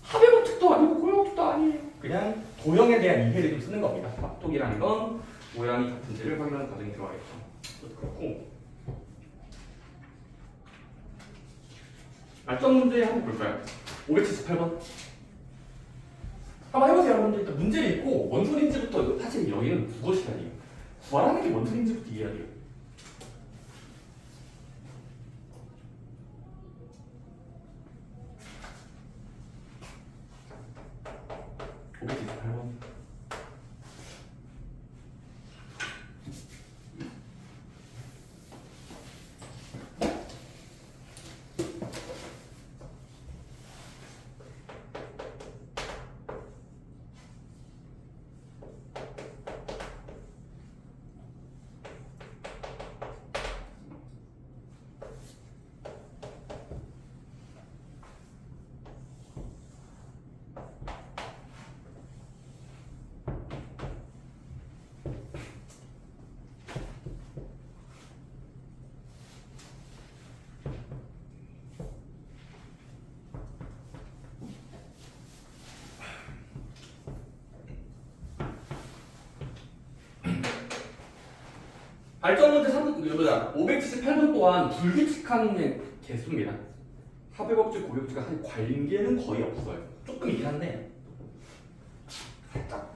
합의법칙도 아니고 고용법칙도 아니에요. 그냥 도형에 대한 이해를 좀 쓰는 겁니다. 합동이라는 건 모양이 같은지를 확인하는 과정이 들어가겠죠. 그렇고 말점 문제 한번 볼까요? 578번. 한번 해보세요, 여러분들. 일단 문제를 읽고 뭔 소리인지부터 사실 여기는 국어시켜야 돼요. 구하라는 게 뭔 소리인지부터 이해해야 돼요. 발전 문제 578번 동안 불규칙한 개수입니다. 하백업지, 고백업지가 사실 관계는 거의 없어요. 조금 있긴 한데 살짝.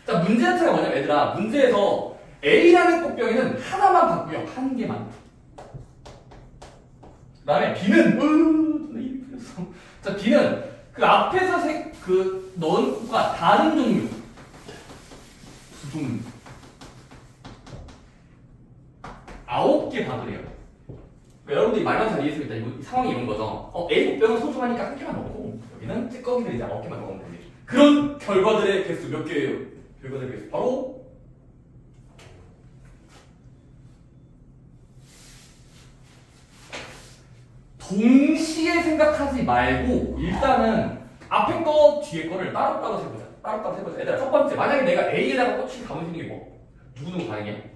자, 문제 자체가 뭐냐면 얘들아, 문제에서 A라는 꽃병에는 하나만 바꾸요. 한 개만. 그 다음에 B는 자, B는 그 앞에서 넣은 꽃과 다른 종류, 두 종류 9개 받으래요. 그러니까 여러분들이 말만 잘 이해했으면 일단 이 상황이 이런 거죠. A 꽃병은 소중하니까 한 개만 넣고 여기는 찌꺼기를 이제 9개만 넣으면 됩니다. 그런 결과들의 개수 몇 개예요? 결과들의 개수 바로 동시에 생각하지 말고 일단은 앞에 거 뒤에 거를 따로따로 세보자. 따로따로 세보자. 얘들아, 첫 번째, 만약에 내가 A에다가 꽃을 감을 수 있는 게 뭐? 누구누구 가능해?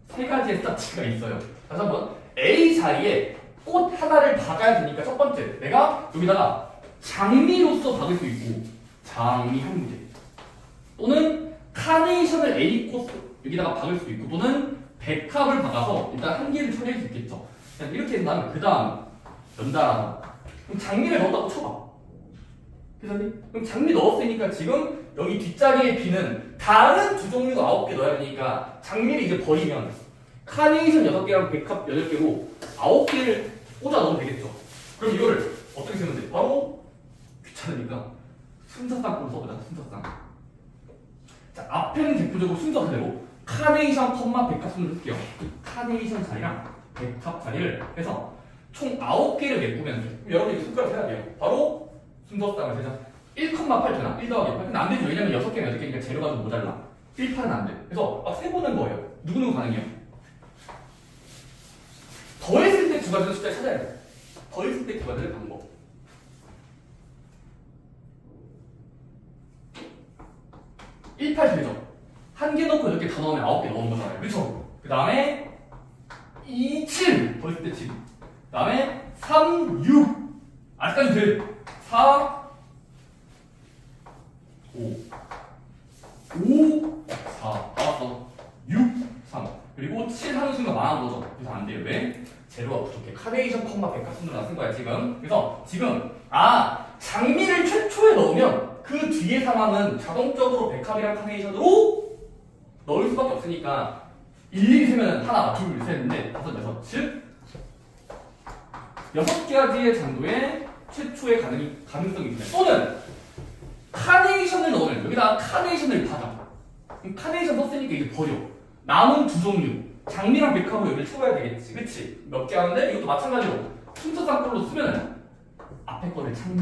세 가지의 스타트가 있어요. 다시 한번, A 자리에 꽃 하나를 박아야 되니까 첫 번째, 내가 여기다가 장미로서 박을 수 있고, 장미 한 무대, 또는 카네이션을 A 꽃 여기다가 박을 수 있고, 또는 백합을 박아서 일단 한 개를 처리할 수 있겠죠. 그냥 이렇게 된 다음에 그 다음 연달아. 그럼 장미를 넣었다고 쳐봐. 회사님? 그럼 장미 넣었으니까 지금 여기 뒷자리에 비는 다른 두 종류 9개 넣어야 되니까 장미를 이제 버리면 카네이션 6개랑 백합 8개로 9개를 꽂아 넣으면 되겠죠. 그럼 이거를 어떻게 쓰면 돼? 바로 귀찮으니까 순서쌍으로 써보자. 순서쌍. 자, 앞에는 대표적으로 순서 그대로 카네이션, 백합 순으로 쓸게요. 카네이션 자리랑 백합 자리를 해서 총 9개를 메꾸면 돼. 여러분이 숟가락 해야 돼요. 바로 순서쌍을 세자. 1,8 되나? 1 더하기 8. 근데 안 되죠. 왜냐면 6개면 8개니까 재료가 좀 모자라. 1,8은 안 돼. 그래서 막 세보는 거예요. 누구누구 가능해요? 더했을 때 두 가지를 숫자를 찾아야 돼. 더했을 때 두 가지를 방법. 1,8 되죠? 한 개 넣고 8개 다 넣으면 9개 넣은 거잖아요. 그렇죠? 그 다음에 2, 7 더했을 때 7. 그 다음에 3, 6 아직까지 돼. 4, 5 4 나왔어. 6, 3 그리고 7 하는 순간 망한 거죠. 그래서 안 돼요. 왜? 재료가 부족해. 카네이션, 백합 순으로 쓴 거야 지금. 그래서 지금 장미를 최초에 넣으면 그 뒤에 상황은 자동적으로 백합이랑 카네이션으로 넣을 수밖에 없으니까 일일이 세면 하나, 둘, 셋, 넷, 다섯, 여섯, 즉 6가지의 정도의 최초의 가능성이 있습니다. 또는 카네이션을 넣으면 여기다가 카네이션을 받아. 그럼 카네이션 썼으니까 이제 버려. 남은 두 종류 장미랑 백합으로 여기를 채워야 되겠지. 그치? 몇 개 하는데 이것도 마찬가지로 순서쌍꼴로 쓰면 앞에 거를 장미,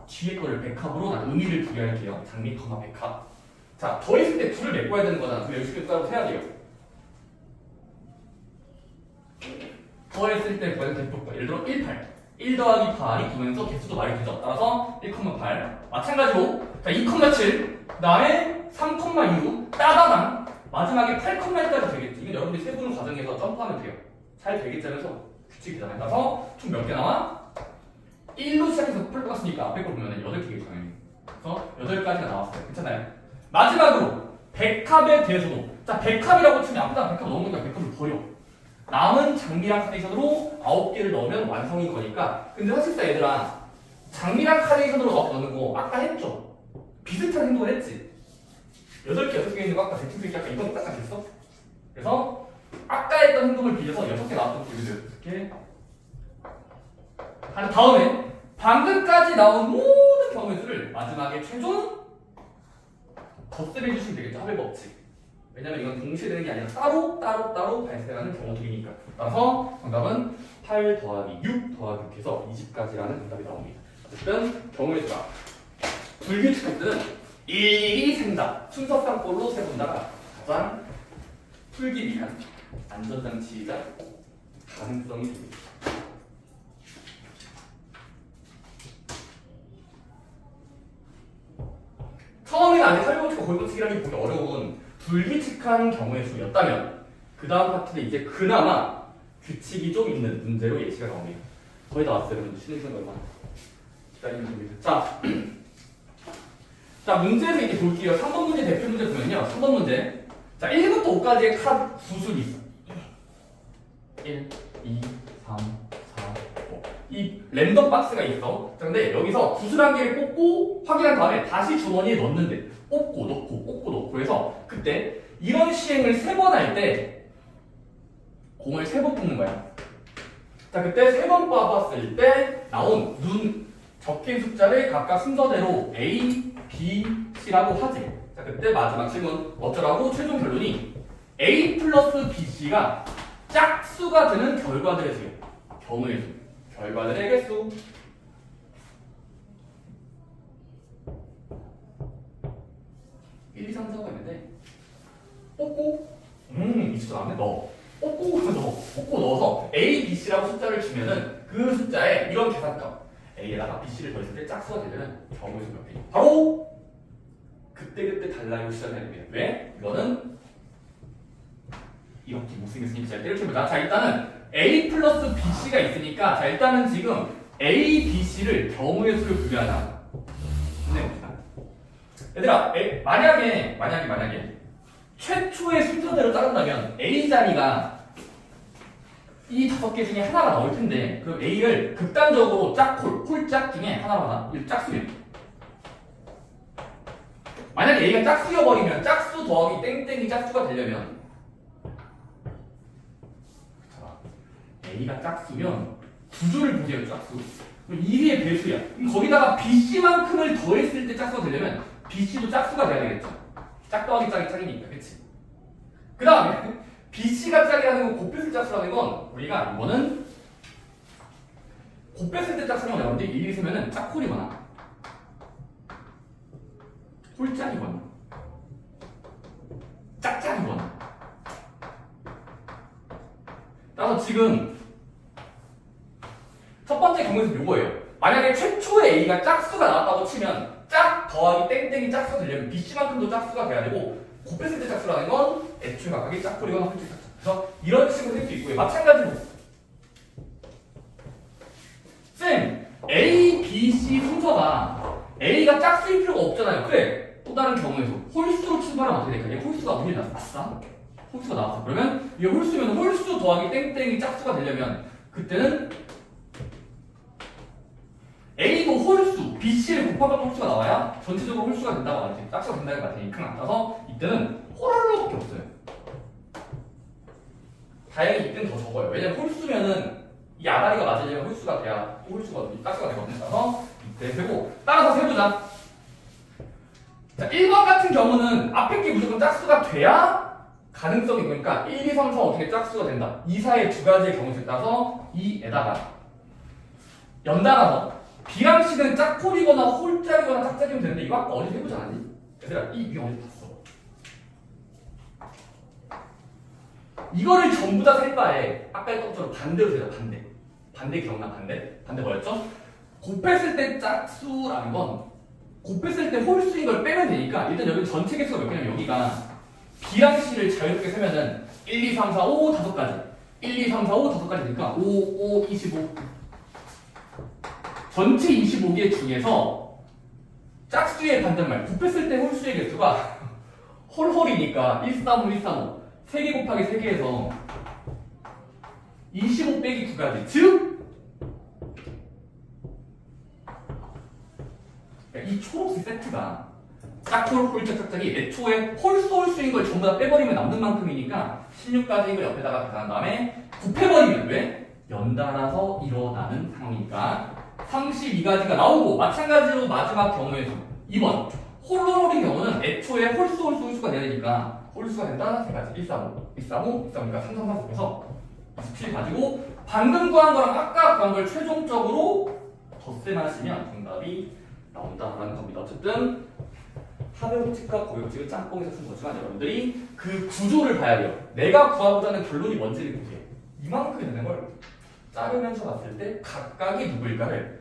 뒤에 거를 백합으로 난 의미를 부여할게요. 장미, 백합. 자, 더했을 때 둘을 메꿔야 되는 거잖아. 그럼 여기서 따로 세야 돼요. 더했을 때 구하는 대표가 예를 들어 1 더하기 8이 구면서 개수도 말이 되죠. 따라서 1,8 마찬가지로 자 2,7 그 다음에 3,6 따다당 마지막에 8,1까지 되겠지. 이건 여러분들이 세부는 과정에서 점프하면 돼요. 잘 되겠지 하면서 규칙이잖아요. 따라서 총 몇 개 나와? 1로 시작해서 풀 갔으니까 앞에 걸 보면 8개겠죠. 그래서 8가지가 나왔어요. 괜찮아요? 마지막으로 백합에 대해서도 자 백합이라고 치면 앞에다 백합 넣은 거니까 백합을 버려. 남은 장미랑 카네이션으로 9개를 넣으면 완성인 거니까. 근데 사실상 얘들아 장미랑 카네이션으로 9개 넣는 거 아까 했죠? 비슷한 행동을 했지? 8개, 6개 있는 거 아까 대충 쓰기 아까 이건 똑같이 했어? 그래서 아까 했던 행동을 빌려서 6개 나왔던 거 이렇게 한 다음에 방금까지 나온 모든 경우의 수를 마지막에 최종 덧셈해 주시면 되겠죠? 합의 법칙. 왜냐면 이건 동시에 되는 게 아니라 따로 발생하는 경우들이니까. 따라서 정답은 8 더하기 6 더하기 6해서 20까지라는 정답이 나옵니다. 어쨌든 경우의 수가 불규칙할 때는 일일이 생다. 순서쌍꼴로 세본다가 가장 풀기 위한 안전장치이자 가능성이 됩니다. 처음에는 아직 설명치고 골고치기라는 게 보기 어려운 불규칙한 경우의 수였다면 그 다음 파트는 이제 그나마 규칙이 좀 있는 문제로 예시가 나옵니다. 거의 다 왔어요. 여러분 쉬는 시간 얼마 기다리면 됩니다. 자 문제에서 이제 볼게요. 3번 문제 대표 문제 보면요. 3번 문제 자, 1부터 5까지의 구술이 있어. 1, 2, 3, 4, 5. 이 랜덤 박스가 있어. 자, 근데 여기서 구술 한 개를 뽑고 확인한 다음에 다시 주머니에 넣는데 뽑고 넣고 해서 그때 이런 시행을 3번 할 때 공을 3번 뽑는 거야. 자, 그때 3번 뽑았을 때 나온 적힌 숫자를 각각 순서대로 A, B, C라고 하지. 자, 그때 마지막 질문 어쩌라고? 최종 결론이 A 플러스 B, C가 짝수가 되는 결과들의 수요. 경우의 수. 결과들의 개수. (1, 2, 3, 4가) 있는데 뽑고 이 숫자 나왔네. 뽑고 넣어서 A, B, C라고 숫자를 주면은 그 숫자에 이런 계산값 A에다가 B, C를 더했을 때 짝수가 되는 경우의 수 몇 개? 바로 그때 달라요 시작해야 됩니다. 왜? 이거는 이렇게 못생겼으니 잘 때를 쳐보자. 자, 일단은 A 플러스 B, C가 있으니까 자, 일단은 지금 A, B, C를 경우의 수를 분류하자. 해봅시다. 얘들아, 만약에 최초의 순서대로 따른다면 A 자리가 이 5개 중에 하나가 나올 텐데 그럼 A를 극단적으로 홀짝 중에 하나로 이 짝수예요. 만약에 A가 짝수여버리면 짝수 더하기 땡땡이 짝수가 되려면 A가 짝수면 구조를 보세요. 짝수. 그럼 1의 배수야. 거기다가 BC만큼을 더했을 때 짝수가 되려면 BC도 짝수가 돼야 되겠죠. 짝 더하기 짝이 짝이니까. 그치? 그 다음에 BC가 짝이라는 건 곱했을 짝수라는 건 우리가 이거는 곱했을 때 짝수라는 건 여러분들이 일일이 세면은 짝홀이거나 홀짝이거나 짝짝이거나 따라서 지금 첫 번째 경우에서 요거예요. 만약에 최초의 A가 짝수가 나왔다고 치면 짝 더하기 땡땡이 짝수가 되려면 BC만큼도 짝수가 돼야 되고 곱했을 때 짝수라는 건 애초에 각각이 짝홀이거나 홀짝 짝수. 그래서 이런 식으로 할 수 있고요. 마찬가지로 쌤 A, B, C 순서가 A가 짝수일 필요가 없잖아요. 그래. 또 다른 경우에서 홀수로 출발하면 어떻게 될까? 얘 홀수가 운이 났어. 홀수가 나왔어. 그러면 이게 홀수면 홀수 더하기 땡땡이 짝수가 되려면 그때는 A도 홀수, BC를 곱하면 홀수가 나와야 전체적으로 홀수가 된다고 말했지. 짝수가 된다고 말했으니까 따라서 이때는 호로로밖에 없어요. 다행히 이때는 더 적어요. 왜냐면 홀수면은 이 아다리가 맞으려면 홀수가 돼야 홀수가 짝수가 되거든요. 따라서 이때 되고 따라서 세보자. 자, 1번 같은 경우는 앞에 게 무조건 짝수가 돼야 가능성이 있으니까 1, 2, 3, 4 어떻게 짝수가 된다. 2, 4의 두 가지의 경우에 따라서 2에다가 연달아서 B랑 C는 짝홀이거나 홀짝이거나 짝짝이면 되는데 이거 아까 어디서 해보지 않았니? 얘들아 이 위에 어디 봤어? 이거를 전부 다 셀 바에 아까 했던 것처럼 반대로 세자. 반대 기억나? 반대 뭐였죠? 곱했을 때 짝수라는 건 곱했을 때 홀수인 걸 빼면 되니까 일단 여기 전체 개수가 몇 개냐면 여기가 B랑 C를 자유롭게 세면은 1, 2, 3, 4, 5, 5가지 1, 2, 3, 4, 5, 5가지 되니까 5, 25 전체 25개 중에서 짝수의 반대말 곱했을 때 홀수의 개수가 홀홀이니까 135, 135 3개 곱하기 3개에서 25 빼기 2가지 즉 이 초록색 세트가 짝홀, 홀짝, 짝짝이 애초에 홀수인 걸 전부 다 빼버리면 남는 만큼이니까 16가지인 걸 옆에다가 계산한 다음에 곱해버리면 왜? 연달아서 일어나는 상황이니까 32가지가 나오고 마찬가지로 마지막 경우에도 2번 홀로홀인 경우는 애초에 홀수가 돼야 되니까 홀수가 된다 3가지 135, 135, 135니까 3, 3, 4, 5에서 27 가지고 방금 구한 거랑 아까 구한 걸 최종적으로 덧셈 하시면 정답이 나온다라는 겁니다. 어쨌든 하배호칙과 고배호칙은 짬뽕에서 쓴 거지만 여러분들이 그 구조를 봐야 돼요. 내가 구하고자 하는 결론이 뭔지를 보세요. 이만큼이 되는 걸 자르면서 봤을 때 각각이 누구일까를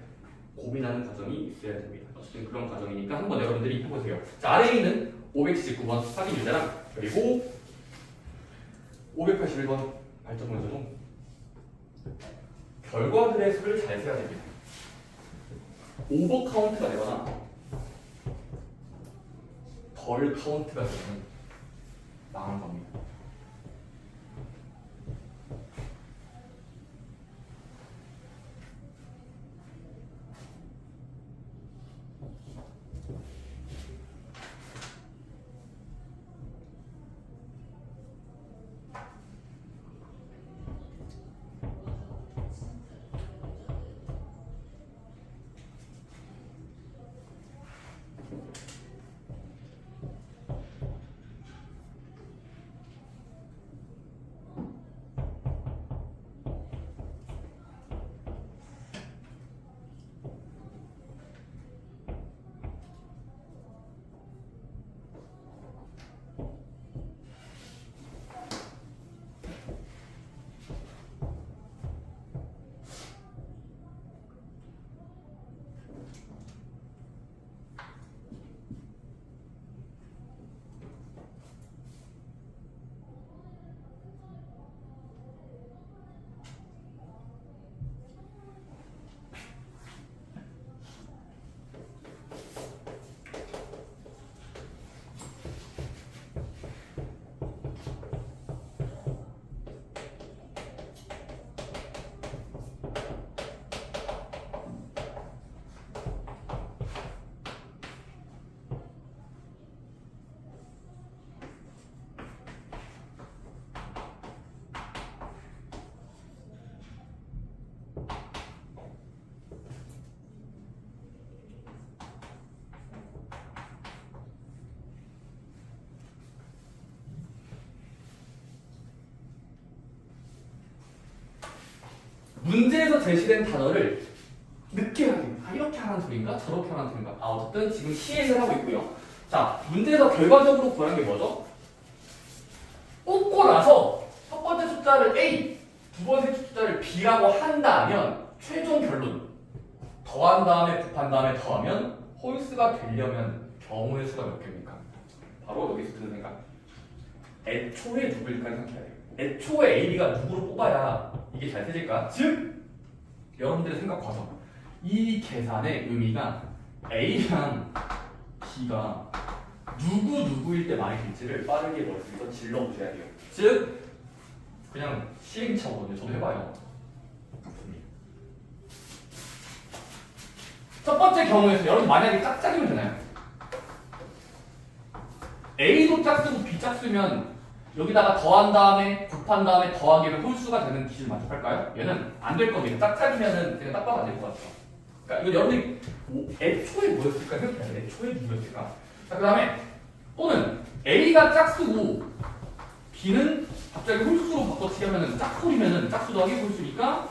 고민하는 과정이 있어야 됩니다. 어쨌든 그런 과정이니까 한번 여러분들이 해보세요. 자, 아래에 있는 579번 확인 문제랑 그리고 581번 발전 문제도 결과들의 수를 잘 세야 됩니다. 오버 카운트가 되거나 덜 카운트가 되면 망한 겁니다. 문제에서 제시된 단어를 늦게 하기. 이렇게 하라는 소리인가? 저렇게 하라는 소리인가? 어쨌든 지금 시행을 하고 있고요. 자, 문제에서 결과적으로 구하는 게 뭐죠? 뽑고 나서 첫 번째 숫자를 A, 두 번째 숫자를 B라고 한다면 최종 결론. 더한 다음에 곱한 다음에 더하면 홀수가 되려면 경우의 수가 몇 개입니까? 바로 여기서 드는 생각. 애초에 누구일까를 생각해야 돼요. 애초에 A, B가 누구로 뽑아야 이게 잘 세질까? 즉, 여러분들의 생각 과정. 이 계산의 의미가 A랑 B가 누구일 때 많이 될지를 빠르게 머릿속에서 질러보셔야 돼요. 즉, 그냥 시행착오거든요. 저도 해봐요. 첫 번째 경우에서 여러분 만약에 짝짝이면 되나요? A도 짝쓰고 B 짝쓰면 여기다가 더한 다음에 곱한 다음에 더하기를 홀수가 되는 기준 만족할까요? 얘는 안 될 겁니다. 짝짝이면은 그냥 딱 봐도 안 될 것 같아요. 그러니까 이거 여러분들이 애초에 뭐였을까 생각해요. 애초에 누구였을까? 자, 그 다음에 또는 A가 짝수고 B는 갑자기 홀수로 바꿔치기 하면은 짝홀이면은 짝수 더하기 홀수니까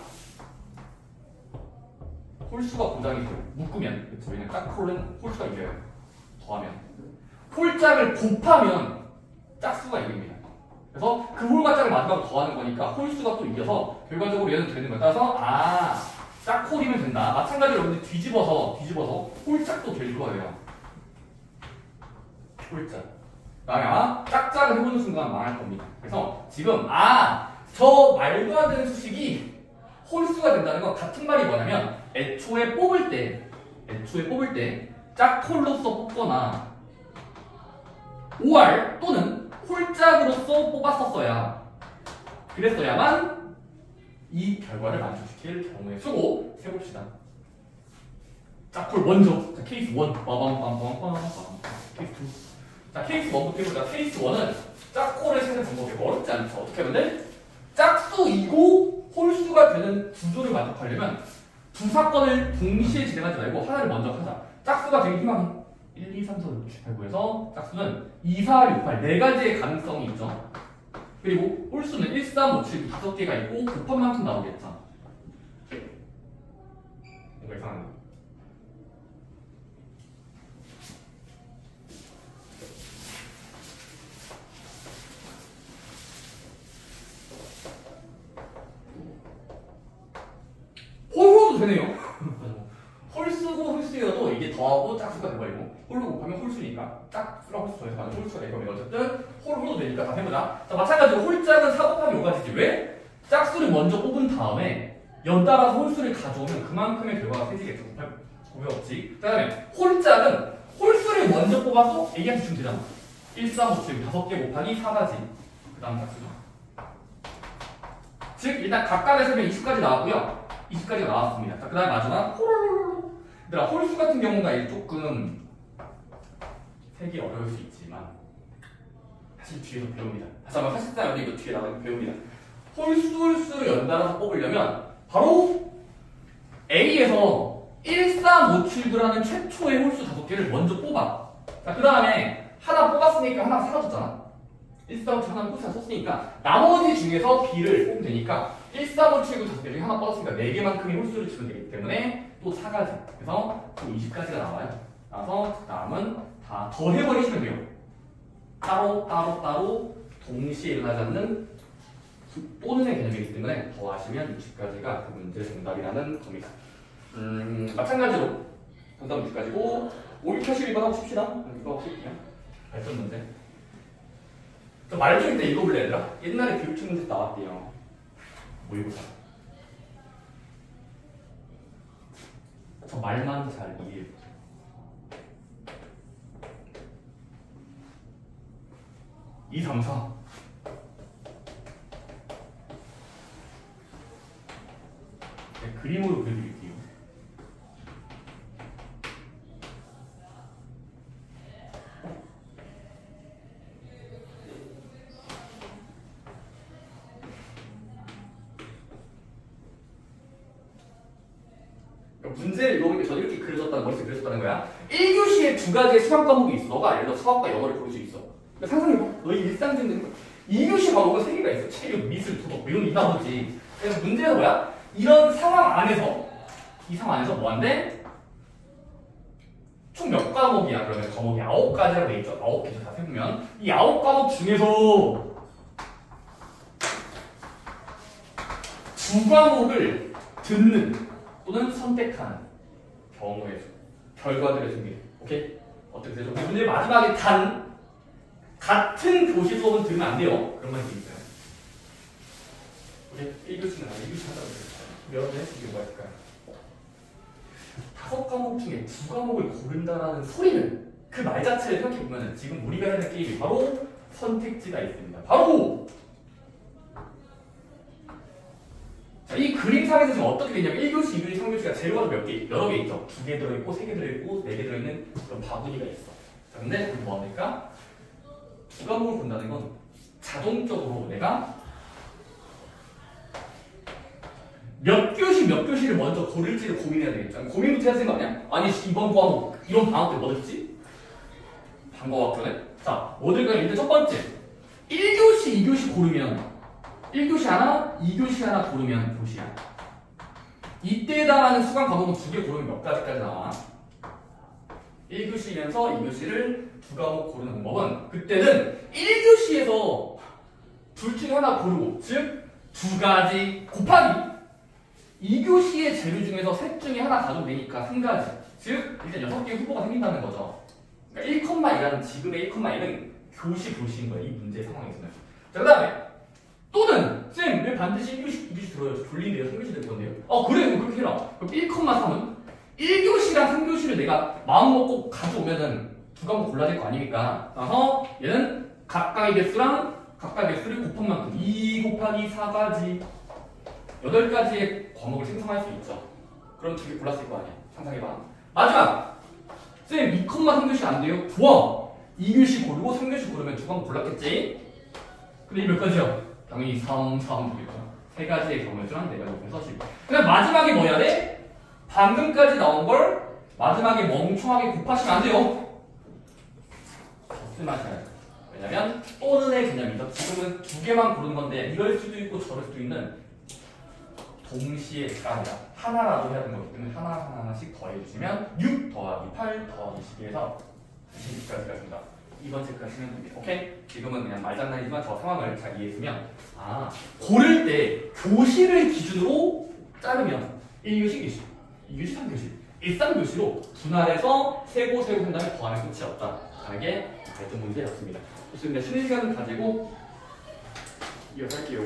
홀수가 고장이 돼요. 묶으면. 그렇죠. 왜냐면 짝홀은 홀수가 이겨요. 더하면. 홀짝을 곱하면 짝수가 이깁니다. 그래서 그 홀과 짝을 마지막으로 더하는 거니까 홀수가 또 이겨서 결과적으로 얘는 되는 거예요. 따라서 짝홀이면 된다. 마찬가지로 여러분들 뒤집어서 홀짝도 될 거예요. 홀짝. 그다음에 짝짝을 해보는 순간 망할 겁니다. 그래서 지금 저 말도 안 되는 수식이 홀수가 된다는 건 같은 말이 뭐냐면 애초에 뽑을 때 짝홀로서 뽑거나 OR 또는 홀짝으로서 그랬어야만 이 결과를 만족시킬 경우의 수고 세봅시다. 짝홀 먼저. 자, 케이스 1 빠밤빰빰빰빰 케이스 2. 자, 케이스 1부터 해보자. 케이스 1은 짝홀을 세는 방법이 어렵지 않죠. 어떻게 하면 돼? 짝수이고 홀수가 되는 구조를 만족하려면 두 사건을 동시에 진행하지 말고 하나를 먼저 하자. 짝수가 되게 희망이 1, 2, 3, 4, 5, 6, 7, 8, 9에서 짝수는 2, 4, 6, 8 네 가지의 가능성이 있죠. 그리고 홀수는 1, 3, 5, 7, 5개가 있고 곱한 만큼 나오겠죠. 뭔가 이상한데. 홀로도 되네요. 홀수고 홀수여도 이게 더하고 짝수가 돼버리고 홀로 곱하면 홀수니까 짝수랑 홀수 더해서 가는 홀수가 될 거면 어쨌든 홀로 되니까 다 해보자. 자, 마찬가지로 홀짝은 4 곱하기 5가지지. 왜? 짝수를 먼저 뽑은 다음에 연달아서 홀수를 가져오면 그만큼의 결과가 세지겠죠. 곱해 없지. 그 다음에 홀짝은 홀수를 먼저 뽑아서 A한테 주면 되잖아. 135칠 5개 곱하기 4가지. 그 다음 짝수죠. 즉 일단 각각의 설명 20까지 나왔고요. 20까지가 나왔습니다. 자, 그 다음에 마지막 얘들아 홀수 같은 경우가 조금 색이 어려울 수 있지만 사실 뒤에서 배웁니다. 다시 한번 사실상 여기 이거 뒤에 나가서 배웁니다. 홀수를 연달아서 뽑으려면 바로 A에서 13579라는 최초의 홀수 5개를 먼저 뽑아. 자, 그 다음에 하나 뽑았으니까 하나 사라졌잖아. 13579 하나 홀수 썼으니까 나머지 중에서 B를 뽑으면 되니까 13579 5개 중에 하나 뽑았으니까 4개만큼의 홀수를 주면 되기 때문에 또 4가지. 그래서 또 20까지가 나와요. 나와서 그 다음은 다 더해버리시면 돼요. 따로 동시에 일어나지 않는 또는의 개념이기 때문에 더하시면 60까지가 그 문제 정답이라는 겁니다. 마찬가지로 정답 60까지고 582번 하고 칩시다. 이거 하고 칠게요. 발전 문제. 저 말 좀 이따 읽어볼래 얘들아? 옛날에 교육청 문제 나왔대요. 모의고사. 저 말만 잘 이해해보세요. 2, 3, 4 그림으로 그려드릴게요. 문제를 읽어보니까 저는 이렇게 그려졌다는 머릿속에 그려졌다는 거야. 1교시에 2가지의 수학 과목이 있어. 너가 예를 들어 수학과 영어를 고를 수 있어. 그러니까 상상해봐. 너희 일상적인 2교시 과목은 3개가 있어. 체육, 미술, 도덕 이런 게 있나 보지. 그래서 문제는 뭐야? 이런 상황 안에서 이 상황 안에서 뭐한데? 총 몇 과목이야? 그러면 과목이 9가지라고 돼 있죠. 9개죠. 다 세보면 이 9과목 중에서 2과목을 듣는 또는 선택하는 경우의 수, 결과들의 중에 오케이? 어떻게 되죠? 문제 마지막에 같은 교시 수업은 들으면 안 돼요. 그런 말이 있어요. 오케이? 1교시는 1교시 하자고 그랬어요. 여러분의 이게 뭐가 있을까요? 5과목 중에 2과목을 고른다라는 소리는 그 말 자체를 생각해보면 지금 우리가 하는 게임이 바로 선택지가 있습니다. 바로 자, 이 그림상에서 지금 어떻게 되냐면 1교시, 2교시, 3교시가 재료가 몇 개, 여러 개 있죠. 2개 들어있고, 3개 들어있고, 4개 들어있는 그런 바구니가 있어. 자, 근데 그게 뭐합니까? 2과목을 본다는 건 자동적으로 내가 몇 교시를 먼저 고를지를 고민해야 되겠죠. 고민부터 해야 되는 거 아니야? 아니, 이번 과목, 이런 방학 때 뭐 듣지? 방과학전에? 자, 뭐 들까요? 일단 첫 번째. 1교시, 2교시 고르면 1교시 하나, 2교시 하나 고르면 교시야. 이때 해당하는 수강 과목은 2개 고르면 몇 가지까지 나와? 1교시면서 2교시를 2과목 고르는 방법은 그때는 1교시에서 둘 중에 하나 고르고 즉 2가지 곱하기 2교시의 재료 중에서 셋 중에 하나 가져도 되니까 3가지 즉 일단 6개의 후보가 생긴다는 거죠. 그러니까 1,2라는 지금의 1,2는 교시인 거예요. 이 문제 상황에서는. 자, 그 다음에 또는 쌤 왜 반드시 1교시, 2교시 들어요? 졸린데요? 3교시 될 건데요? 그래 그럼 그렇게 해라. 그럼 1,3은 1교시랑 3교시를 내가 마음먹고 가져오면은 2과목 골라야 될 거 아닙니까? 그래서 얘는 각각의 개수랑 각각의 개수를 곱한 만큼 2 곱하기 4가지 8가지의 과목을 생성할 수 있죠. 그럼 2개 골랐을 거 아니야. 상상해봐. 마지막! 쌤 2,3교시 안 돼요? 좋아! 2교시 고르고 3교시 고르면 2과목 골랐겠지? 근데 이 몇 가지야? 당연히 3, 3가지의 경우의 수랑 4가지 중에서 10. 그럼 마지막에 뭐 해야 돼? 방금까지 나온 걸 마지막에 멍청하게 곱하시면 안 돼요. 쓸맛이야. 왜냐면 또는의 개념이죠. 지금은 2개만 고른 건데 이럴 수도 있고 저럴 수도 있는 동시에가 아니라 하나라도 해야 되는 거기 때문에 하나씩 더해주시면 6 더하기 8 더하기 12에서 26까지가 됩니다. 이번 체크하시면 됩니다. 오케이? 지금은 그냥 말장난이지만 저 상황을 잘 이해했으면 고를 때 교시를 기준으로 자르면 1교시, 2교시, 2교시, 3교시 1, 3교시로 분할해서 세고 한 다음에 더하면 끝이 없다. 라는 게 발전 문제였습니다. 좋습니다. 쉬는 시간을 가지고 이어서 할게요.